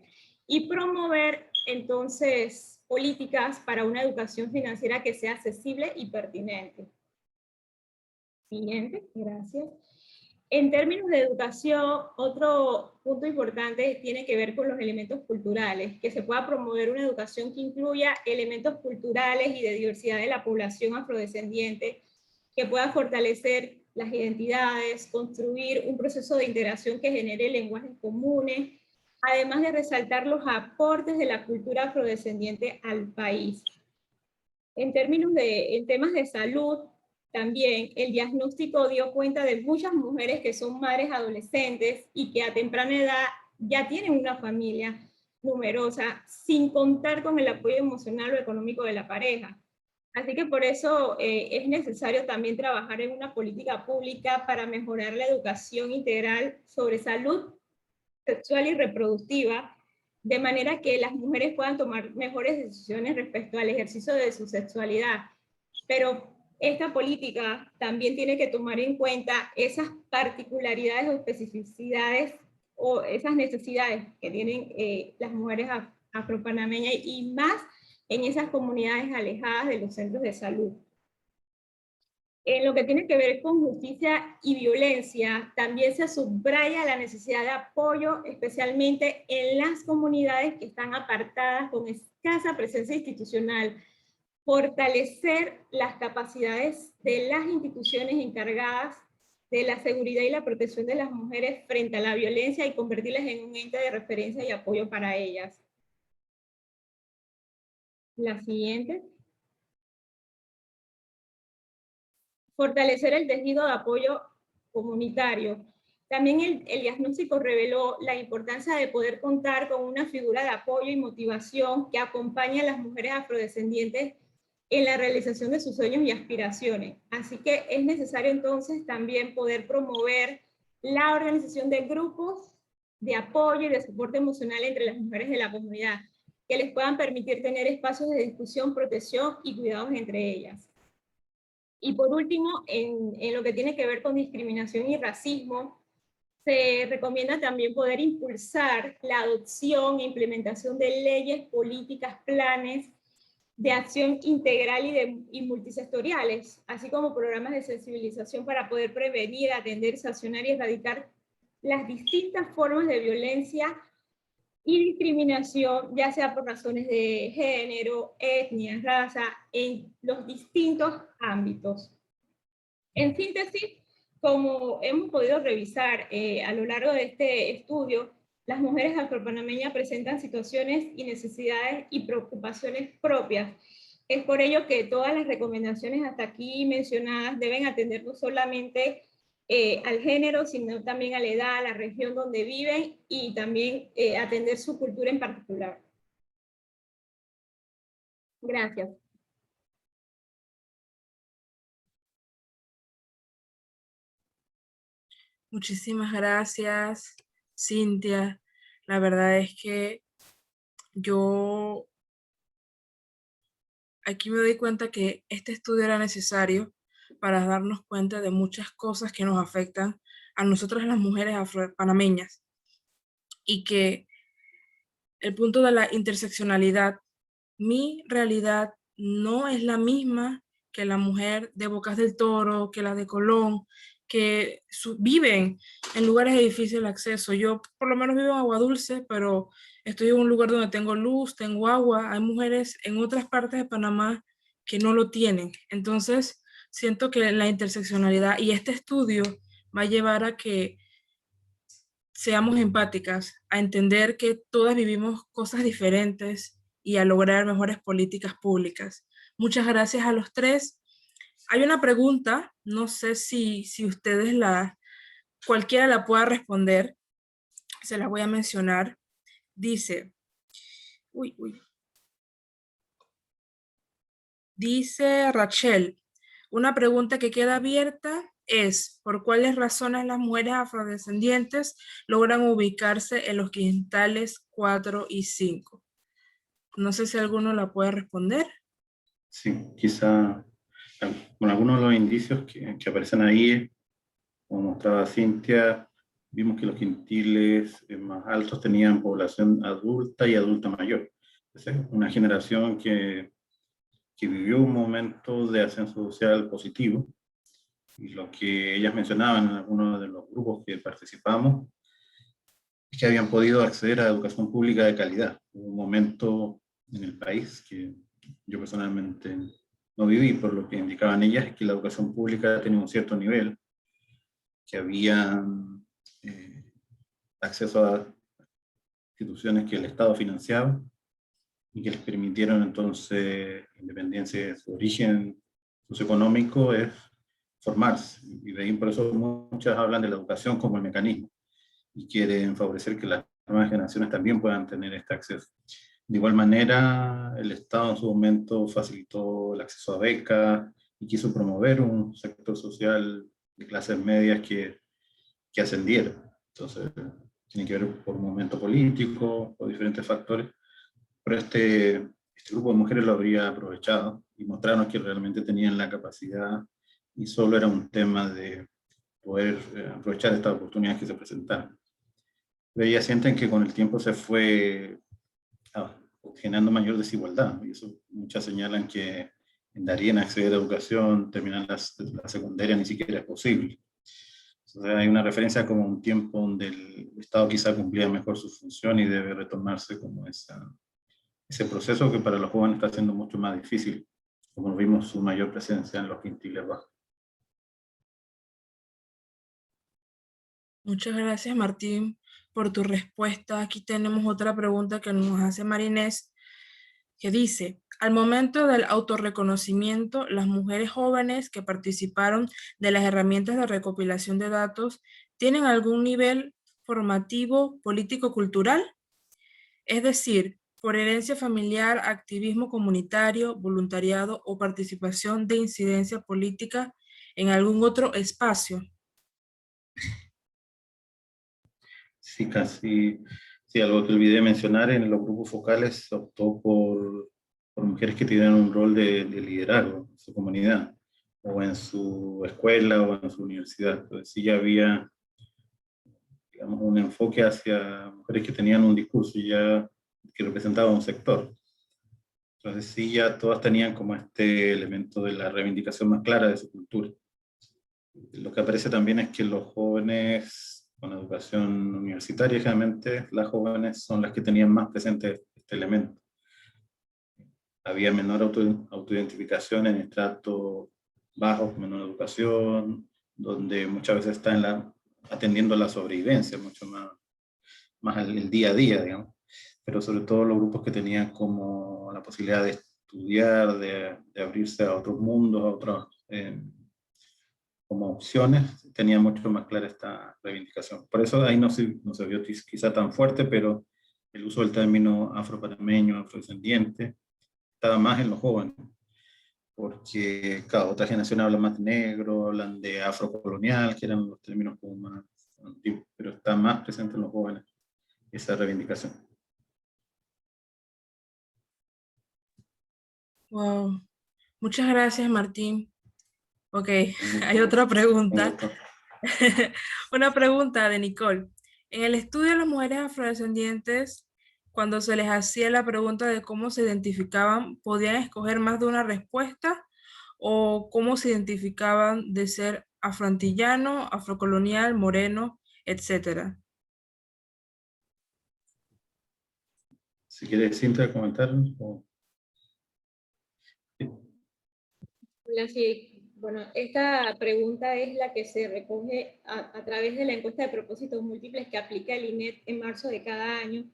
y promover entonces políticas para una educación financiera que sea accesible y pertinente. Siguiente, gracias. En términos de educación, otro punto importante tiene que ver con los elementos culturales, que se pueda promover una educación que incluya elementos culturales y de diversidad de la población afrodescendiente, que pueda fortalecer las identidades, construir un proceso de integración que genere lenguajes comunes, además de resaltar los aportes de la cultura afrodescendiente al país. En temas de salud, también el diagnóstico dio cuenta de muchas mujeres que son madres adolescentes y que a temprana edad ya tienen una familia numerosa, sin contar con el apoyo emocional o económico de la pareja. Así que por eso es necesario también trabajar en una política pública para mejorar la educación integral sobre salud sexual y reproductiva, de manera que las mujeres puedan tomar mejores decisiones respecto al ejercicio de su sexualidad. Pero esta política también tiene que tomar en cuenta esas particularidades o especificidades o esas necesidades que tienen las mujeres afropanameñas y más en esas comunidades alejadas de los centros de salud. En lo que tiene que ver con justicia y violencia, también se subraya la necesidad de apoyo, especialmente en las comunidades que están apartadas con escasa presencia institucional, fortalecer las capacidades de las instituciones encargadas de la seguridad y la protección de las mujeres frente a la violencia y convertirlas en un ente de referencia y apoyo para ellas. La siguiente. Fortalecer el tejido de apoyo comunitario. También el diagnóstico reveló la importancia de poder contar con una figura de apoyo y motivación que acompañe a las mujeres afrodescendientes en la realización de sus sueños y aspiraciones. Así que es necesario entonces también poder promover la organización de grupos de apoyo y de soporte emocional entre las mujeres de la comunidad, que les puedan permitir tener espacios de discusión, protección y cuidados entre ellas. Y por último, en lo que tiene que ver con discriminación y racismo, se recomienda también poder impulsar la adopción e implementación de leyes, políticas, planes de acción integral y multisectoriales, así como programas de sensibilización para poder prevenir, atender, sancionar y erradicar las distintas formas de violencia y discriminación, ya sea por razones de género, etnia, raza, en los distintos ámbitos. En síntesis, como hemos podido revisar a lo largo de este estudio, las mujeres afropanameñas presentan situaciones y necesidades y preocupaciones propias. Es por ello que todas las recomendaciones hasta aquí mencionadas deben atender no solamente al género, sino también a la edad, a la región donde viven y también atender su cultura en particular. Gracias. Muchísimas gracias, Cintia. La verdad es que yo aquí me doy cuenta que este estudio era necesario para darnos cuenta de muchas cosas que nos afectan a nosotras las mujeres afropanameñas y que el punto de la interseccionalidad, mi realidad no es la misma que la mujer de Bocas del Toro, que la de Colón, que viven en lugares de difícil acceso. Yo por lo menos vivo en Agua Dulce, pero estoy en un lugar donde tengo luz, tengo agua. Hay mujeres en otras partes de Panamá que no lo tienen. Entonces, siento que la interseccionalidad y este estudio va a llevar a que seamos empáticas, a entender que todas vivimos cosas diferentes y a lograr mejores políticas públicas. Muchas gracias a los tres. Hay una pregunta, no sé si ustedes cualquiera la pueda responder, se la voy a mencionar. Dice, dice Rachel, una pregunta que queda abierta es, ¿por cuáles razones las mujeres afrodescendientes logran ubicarse en los quintales 4 y 5? No sé si alguno la puede responder. Sí, quizá con algunos de los indicios que aparecen ahí, como mostraba Cintia, vimos que los quintiles más altos tenían población adulta y adulta mayor. Es una generación que vivió un momento de ascenso social positivo, y lo que ellas mencionaban en algunos de los grupos que participamos es que habían podido acceder a educación pública de calidad. Hubo un momento en el país que yo personalmente no viví, por lo que indicaban ellas, es que la educación pública tenía un cierto nivel, que había acceso a instituciones que el Estado financiaba y que les permitieron entonces, independencia de su origen socioeconómico, es formarse. Y de ahí por eso muchas hablan de la educación como el mecanismo y quieren favorecer que las nuevas generaciones también puedan tener este acceso. De igual manera, el Estado en su momento facilitó el acceso a becas y quiso promover un sector social de clases medias que ascendiera. Entonces, tiene que ver por un momento político, por diferentes factores, pero este grupo de mujeres lo habría aprovechado y mostraron que realmente tenían la capacidad y solo era un tema de poder aprovechar estas oportunidades que se presentaron. Pero ellas sienten que con el tiempo se fue generando mayor desigualdad, y eso muchas señalan que en Darien acceder a educación, terminar la secundaria ni siquiera es posible. O sea, hay una referencia como un tiempo donde el Estado quizá cumplía mejor su función y debe retomarse como ese proceso que para los jóvenes está siendo mucho más difícil, como vimos su mayor presencia en los quintiles bajos. Muchas gracias, Martín, por tu respuesta. Aquí tenemos otra pregunta que nos hace Marinés, que dice, al momento del autorreconocimiento, las mujeres jóvenes que participaron de las herramientas de recopilación de datos, ¿tienen algún nivel formativo político-cultural? Es decir, por herencia familiar, activismo comunitario, voluntariado o participación de incidencia política en algún otro espacio. Sí, casi, sí, algo que olvidé mencionar, en los grupos focales se optó por mujeres que tienen un rol de liderazgo en su comunidad, o en su escuela, o en su universidad. Entonces sí ya había, digamos, un enfoque hacia mujeres que tenían un discurso ya que representaba un sector. Entonces sí, ya todas tenían como este elemento de la reivindicación más clara de su cultura. Lo que aparece también es que los jóvenes con educación universitaria, generalmente las jóvenes son las que tenían más presente este elemento. Había menor autoidentificación en estratos bajos, menor educación, donde muchas veces está atendiendo a la sobrevivencia, mucho más el día a día, digamos. Pero sobre todo los grupos que tenían como la posibilidad de estudiar, de abrirse a otros mundos, a otros como opciones, tenía mucho más clara esta reivindicación. Por eso ahí no se vio quizá tan fuerte, pero el uso del término afropanameño, afrodescendiente, estaba más en los jóvenes, porque cada otra generación habla más de negro, hablan de afrocolonial, que eran los términos como más antiguos, pero está más presente en los jóvenes esa reivindicación. Wow. Muchas gracias, Martín. Ok, hay otra pregunta. Una pregunta de Nicole. En el estudio de las mujeres afrodescendientes, cuando se les hacía la pregunta de cómo se identificaban, ¿podían escoger más de una respuesta? ¿O cómo se identificaban de ser afroantillano, afrocolonial, moreno, etcétera? Si quieres, Cintia, comentar. Sí, bueno, esta pregunta es la que se recoge a través de la encuesta de propósitos múltiples que aplica el INET en marzo de cada año.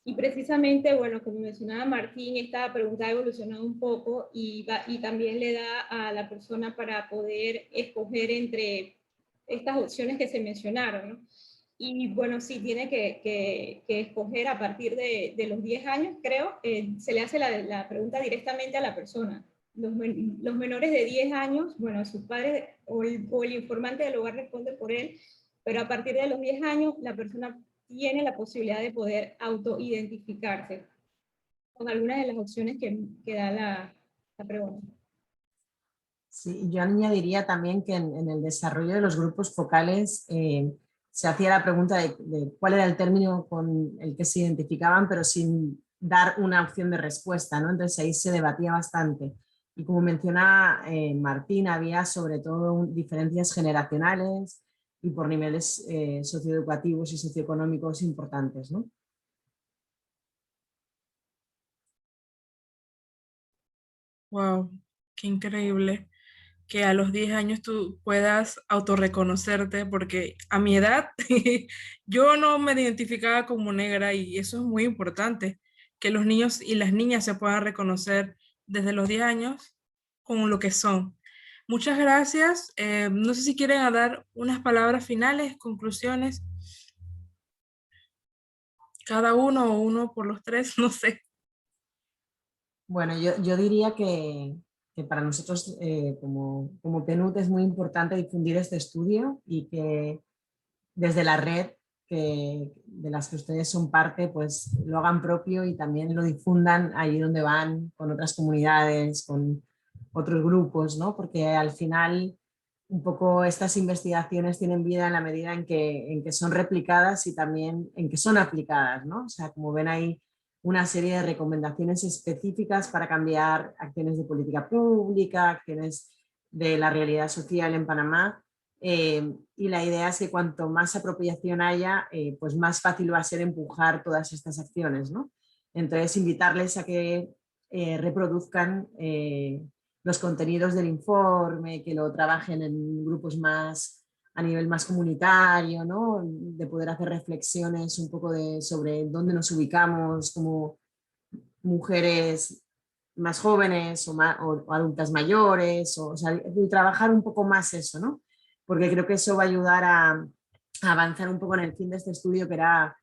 Y precisamente, bueno, como mencionaba Martín, esta pregunta ha evolucionado un poco y también le da a la persona para poder escoger entre estas opciones que se mencionaron, ¿no? Y bueno, sí, tiene que escoger a partir de los 10 años, creo, se le hace la pregunta directamente a la persona. Los menores de 10 años, bueno, sus padres o el informante del hogar responde por él, pero a partir de los 10 años la persona tiene la posibilidad de poder autoidentificarse con algunas de las opciones que da la pregunta. Sí, yo añadiría también que en el desarrollo de los grupos focales se hacía la pregunta de cuál era el término con el que se identificaban, pero sin dar una opción de respuesta, ¿no? Entonces ahí se debatía bastante. Y como menciona Martín, había sobre todo diferencias generacionales y por niveles socioeducativos y socioeconómicos importantes, ¿no? Wow, qué increíble que a los 10 años tú puedas autorreconocerte, porque a mi edad yo no me identificaba como negra y eso es muy importante, que los niños y las niñas se puedan reconocer desde los 10 años con lo que son. Muchas gracias. No sé si quieren dar unas palabras finales, conclusiones, cada uno o uno por los tres, no sé. Bueno, yo diría que para nosotros como PNUD es muy importante difundir este estudio y que desde la red de las que ustedes son parte, pues lo hagan propio y también lo difundan allí donde van, con otras comunidades, con otros grupos, ¿no? Porque al final un poco estas investigaciones tienen vida en la medida en que son replicadas y también en que son aplicadas, ¿no? O sea, como ven ahí una serie de recomendaciones específicas para cambiar acciones de política pública, acciones de la realidad social en Panamá. Y la idea es que cuanto más apropiación haya, pues más fácil va a ser empujar todas estas acciones, ¿no? Entonces, invitarles a que reproduzcan los contenidos del informe, que lo trabajen en grupos más a nivel más comunitario, ¿no? De poder hacer reflexiones un poco sobre dónde nos ubicamos como mujeres más jóvenes o adultas mayores, o sea, de trabajar un poco más eso, ¿no? Porque creo que eso va a ayudar a avanzar un poco en el fin de este estudio, que era,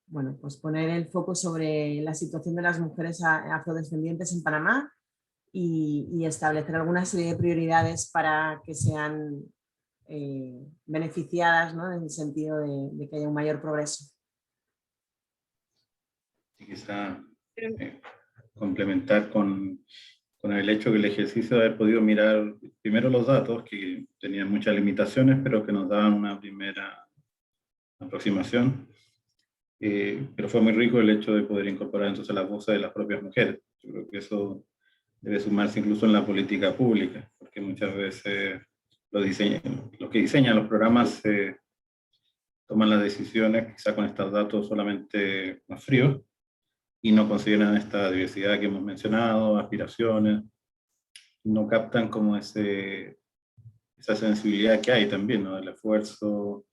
bueno, pues poner el foco sobre la situación de las mujeres afrodescendientes en Panamá y establecer alguna serie de prioridades para que sean beneficiadas, ¿no? En el sentido de que haya un mayor progreso. Y quizá complementar con el hecho que el ejercicio de haber podido mirar primero los datos, que tenían muchas limitaciones, pero que nos daban una primera aproximación. Pero fue muy rico el hecho de poder incorporar entonces las voces de las propias mujeres. Yo creo que eso debe sumarse incluso en la política pública, porque muchas veces los que diseñan los programas toman las decisiones quizá con estos datos solamente más fríos y no consideran esta diversidad que hemos mencionado, aspiraciones, no captan como esa sensibilidad que hay también, ¿no? Del esfuerzo.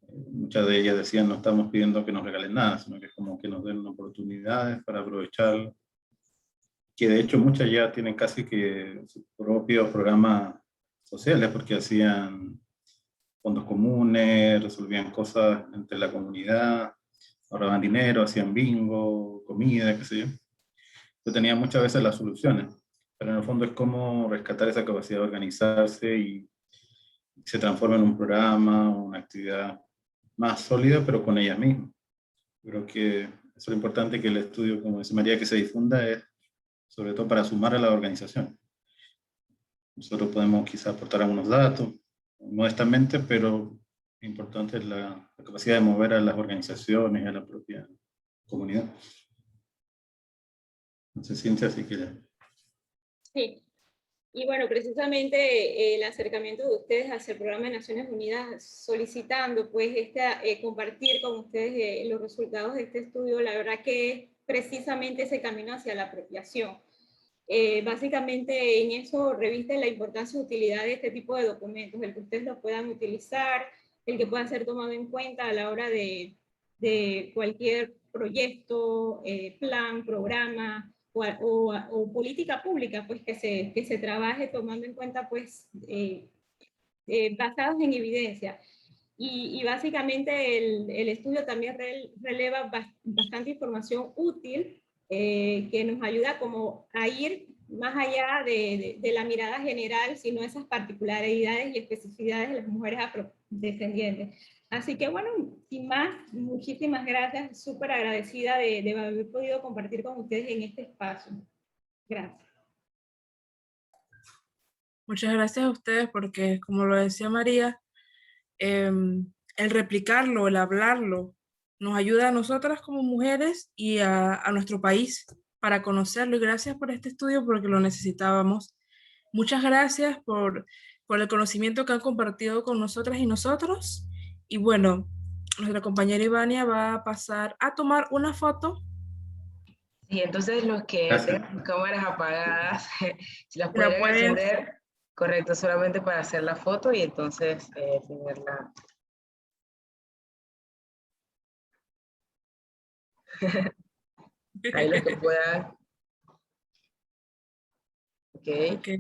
Muchas de ellas decían, no estamos pidiendo que nos regalen nada, sino que es como que nos den oportunidades para aprovechar, que de hecho muchas ya tienen casi que sus propios programas sociales, porque hacían fondos comunes, resolvían cosas entre la comunidad, ahorraban dinero, hacían bingo, comida, qué sé yo. Yo tenía muchas veces las soluciones, pero en el fondo es como rescatar esa capacidad de organizarse y se transforma en un programa, una actividad más sólida, pero con ellas mismas. Creo que eso es lo importante, que el estudio, como dice María, que se difunda, es sobre todo para sumar a la organización. Nosotros podemos quizá aportar algunos datos, modestamente, pero lo importante es la capacidad de mover a las organizaciones y a la propia comunidad. No sé, Cintia, si quieres. Sí, y bueno, precisamente el acercamiento de ustedes hacia el Programa de Naciones Unidas solicitando pues compartir con ustedes los resultados de este estudio, la verdad que es precisamente ese camino hacia la apropiación. Básicamente en eso reviste la importancia y utilidad de este tipo de documentos, el que ustedes lo puedan utilizar, el que pueda ser tomado en cuenta a la hora de cualquier proyecto, plan, programa o política pública, pues que se trabaje tomando en cuenta pues basados en evidencia. Y básicamente el estudio también releva bastante información útil que nos ayuda como a ir más allá de la mirada general, sino esas particularidades y especificidades de las mujeres afrodescendientes. Así que bueno, sin más, muchísimas gracias, súper agradecida de haber podido compartir con ustedes en este espacio. Gracias. Muchas gracias a ustedes porque, como lo decía María, el replicarlo, el hablarlo, nos ayuda a nosotras como mujeres y a nuestro país para conocerlo. Y gracias por este estudio porque lo necesitábamos. Muchas gracias por el conocimiento que han compartido con nosotras y nosotros. Y bueno, nuestra compañera Ivania va a pasar a tomar una foto. Y entonces los que Gracias. tengan sus cámaras apagadas, si las La podrían pueden- encender, correcto, solamente para hacer la foto y entonces tenerla. Ahí los que puedan. Ok. Okay.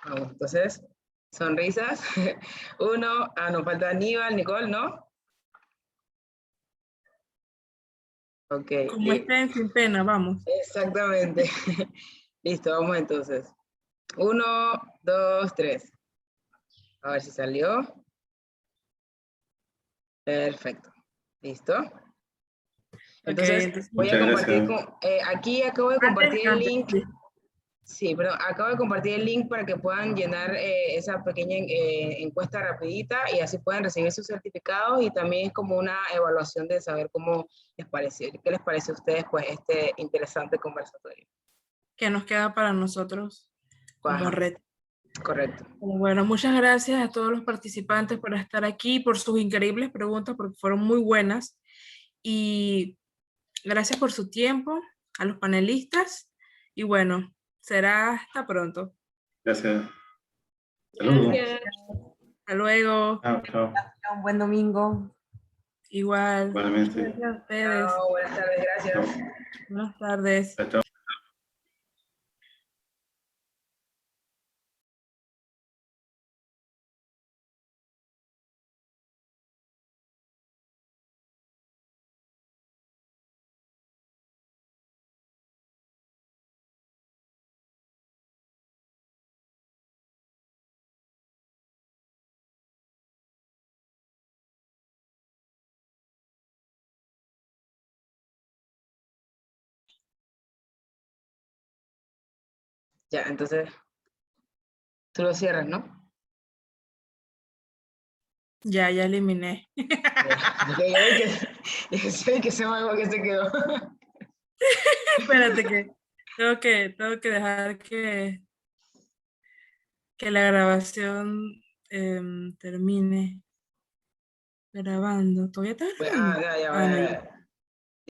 Vamos, entonces, sonrisas. Uno, nos falta Aníbal, Nicole, ¿no? Ok. Como estén sin pena, vamos. Exactamente. Listo, vamos entonces. 1, 2, 3. A ver si salió. Perfecto. ¿Listo? Entonces, Entonces, voy a Muchas compartir gracias. aquí acabo de compartir el link. sí. Sí, perdón, acabo de compartir el link para que puedan llenar esa pequeña encuesta rapidita y así pueden recibir sus certificados, y también es como una evaluación de saber cómo les pareció, qué les parece a ustedes pues este interesante conversatorio. Que nos queda para nosotros como Ajá, red. correcto. Bueno, muchas gracias a todos los participantes por estar aquí, por sus increíbles preguntas, porque fueron muy buenas. Y gracias por su tiempo, a los panelistas. Y bueno, será hasta pronto. Gracias. Saludos. Gracias. Hasta luego. Chao, chao. Un buen domingo. Igual. Igualmente. Gracias a ustedes. Chao, buenas tardes, gracias. Chao. Buenas tardes. Chao, chao. Ya, entonces, tú lo cierras, ¿no? Ya eliminé. Porque ya vi que se me algo que se quedó. Espérate que tengo que dejar que la grabación termine grabando. ¿Todavía está grabando? Ya, Ah, no, ya. ya.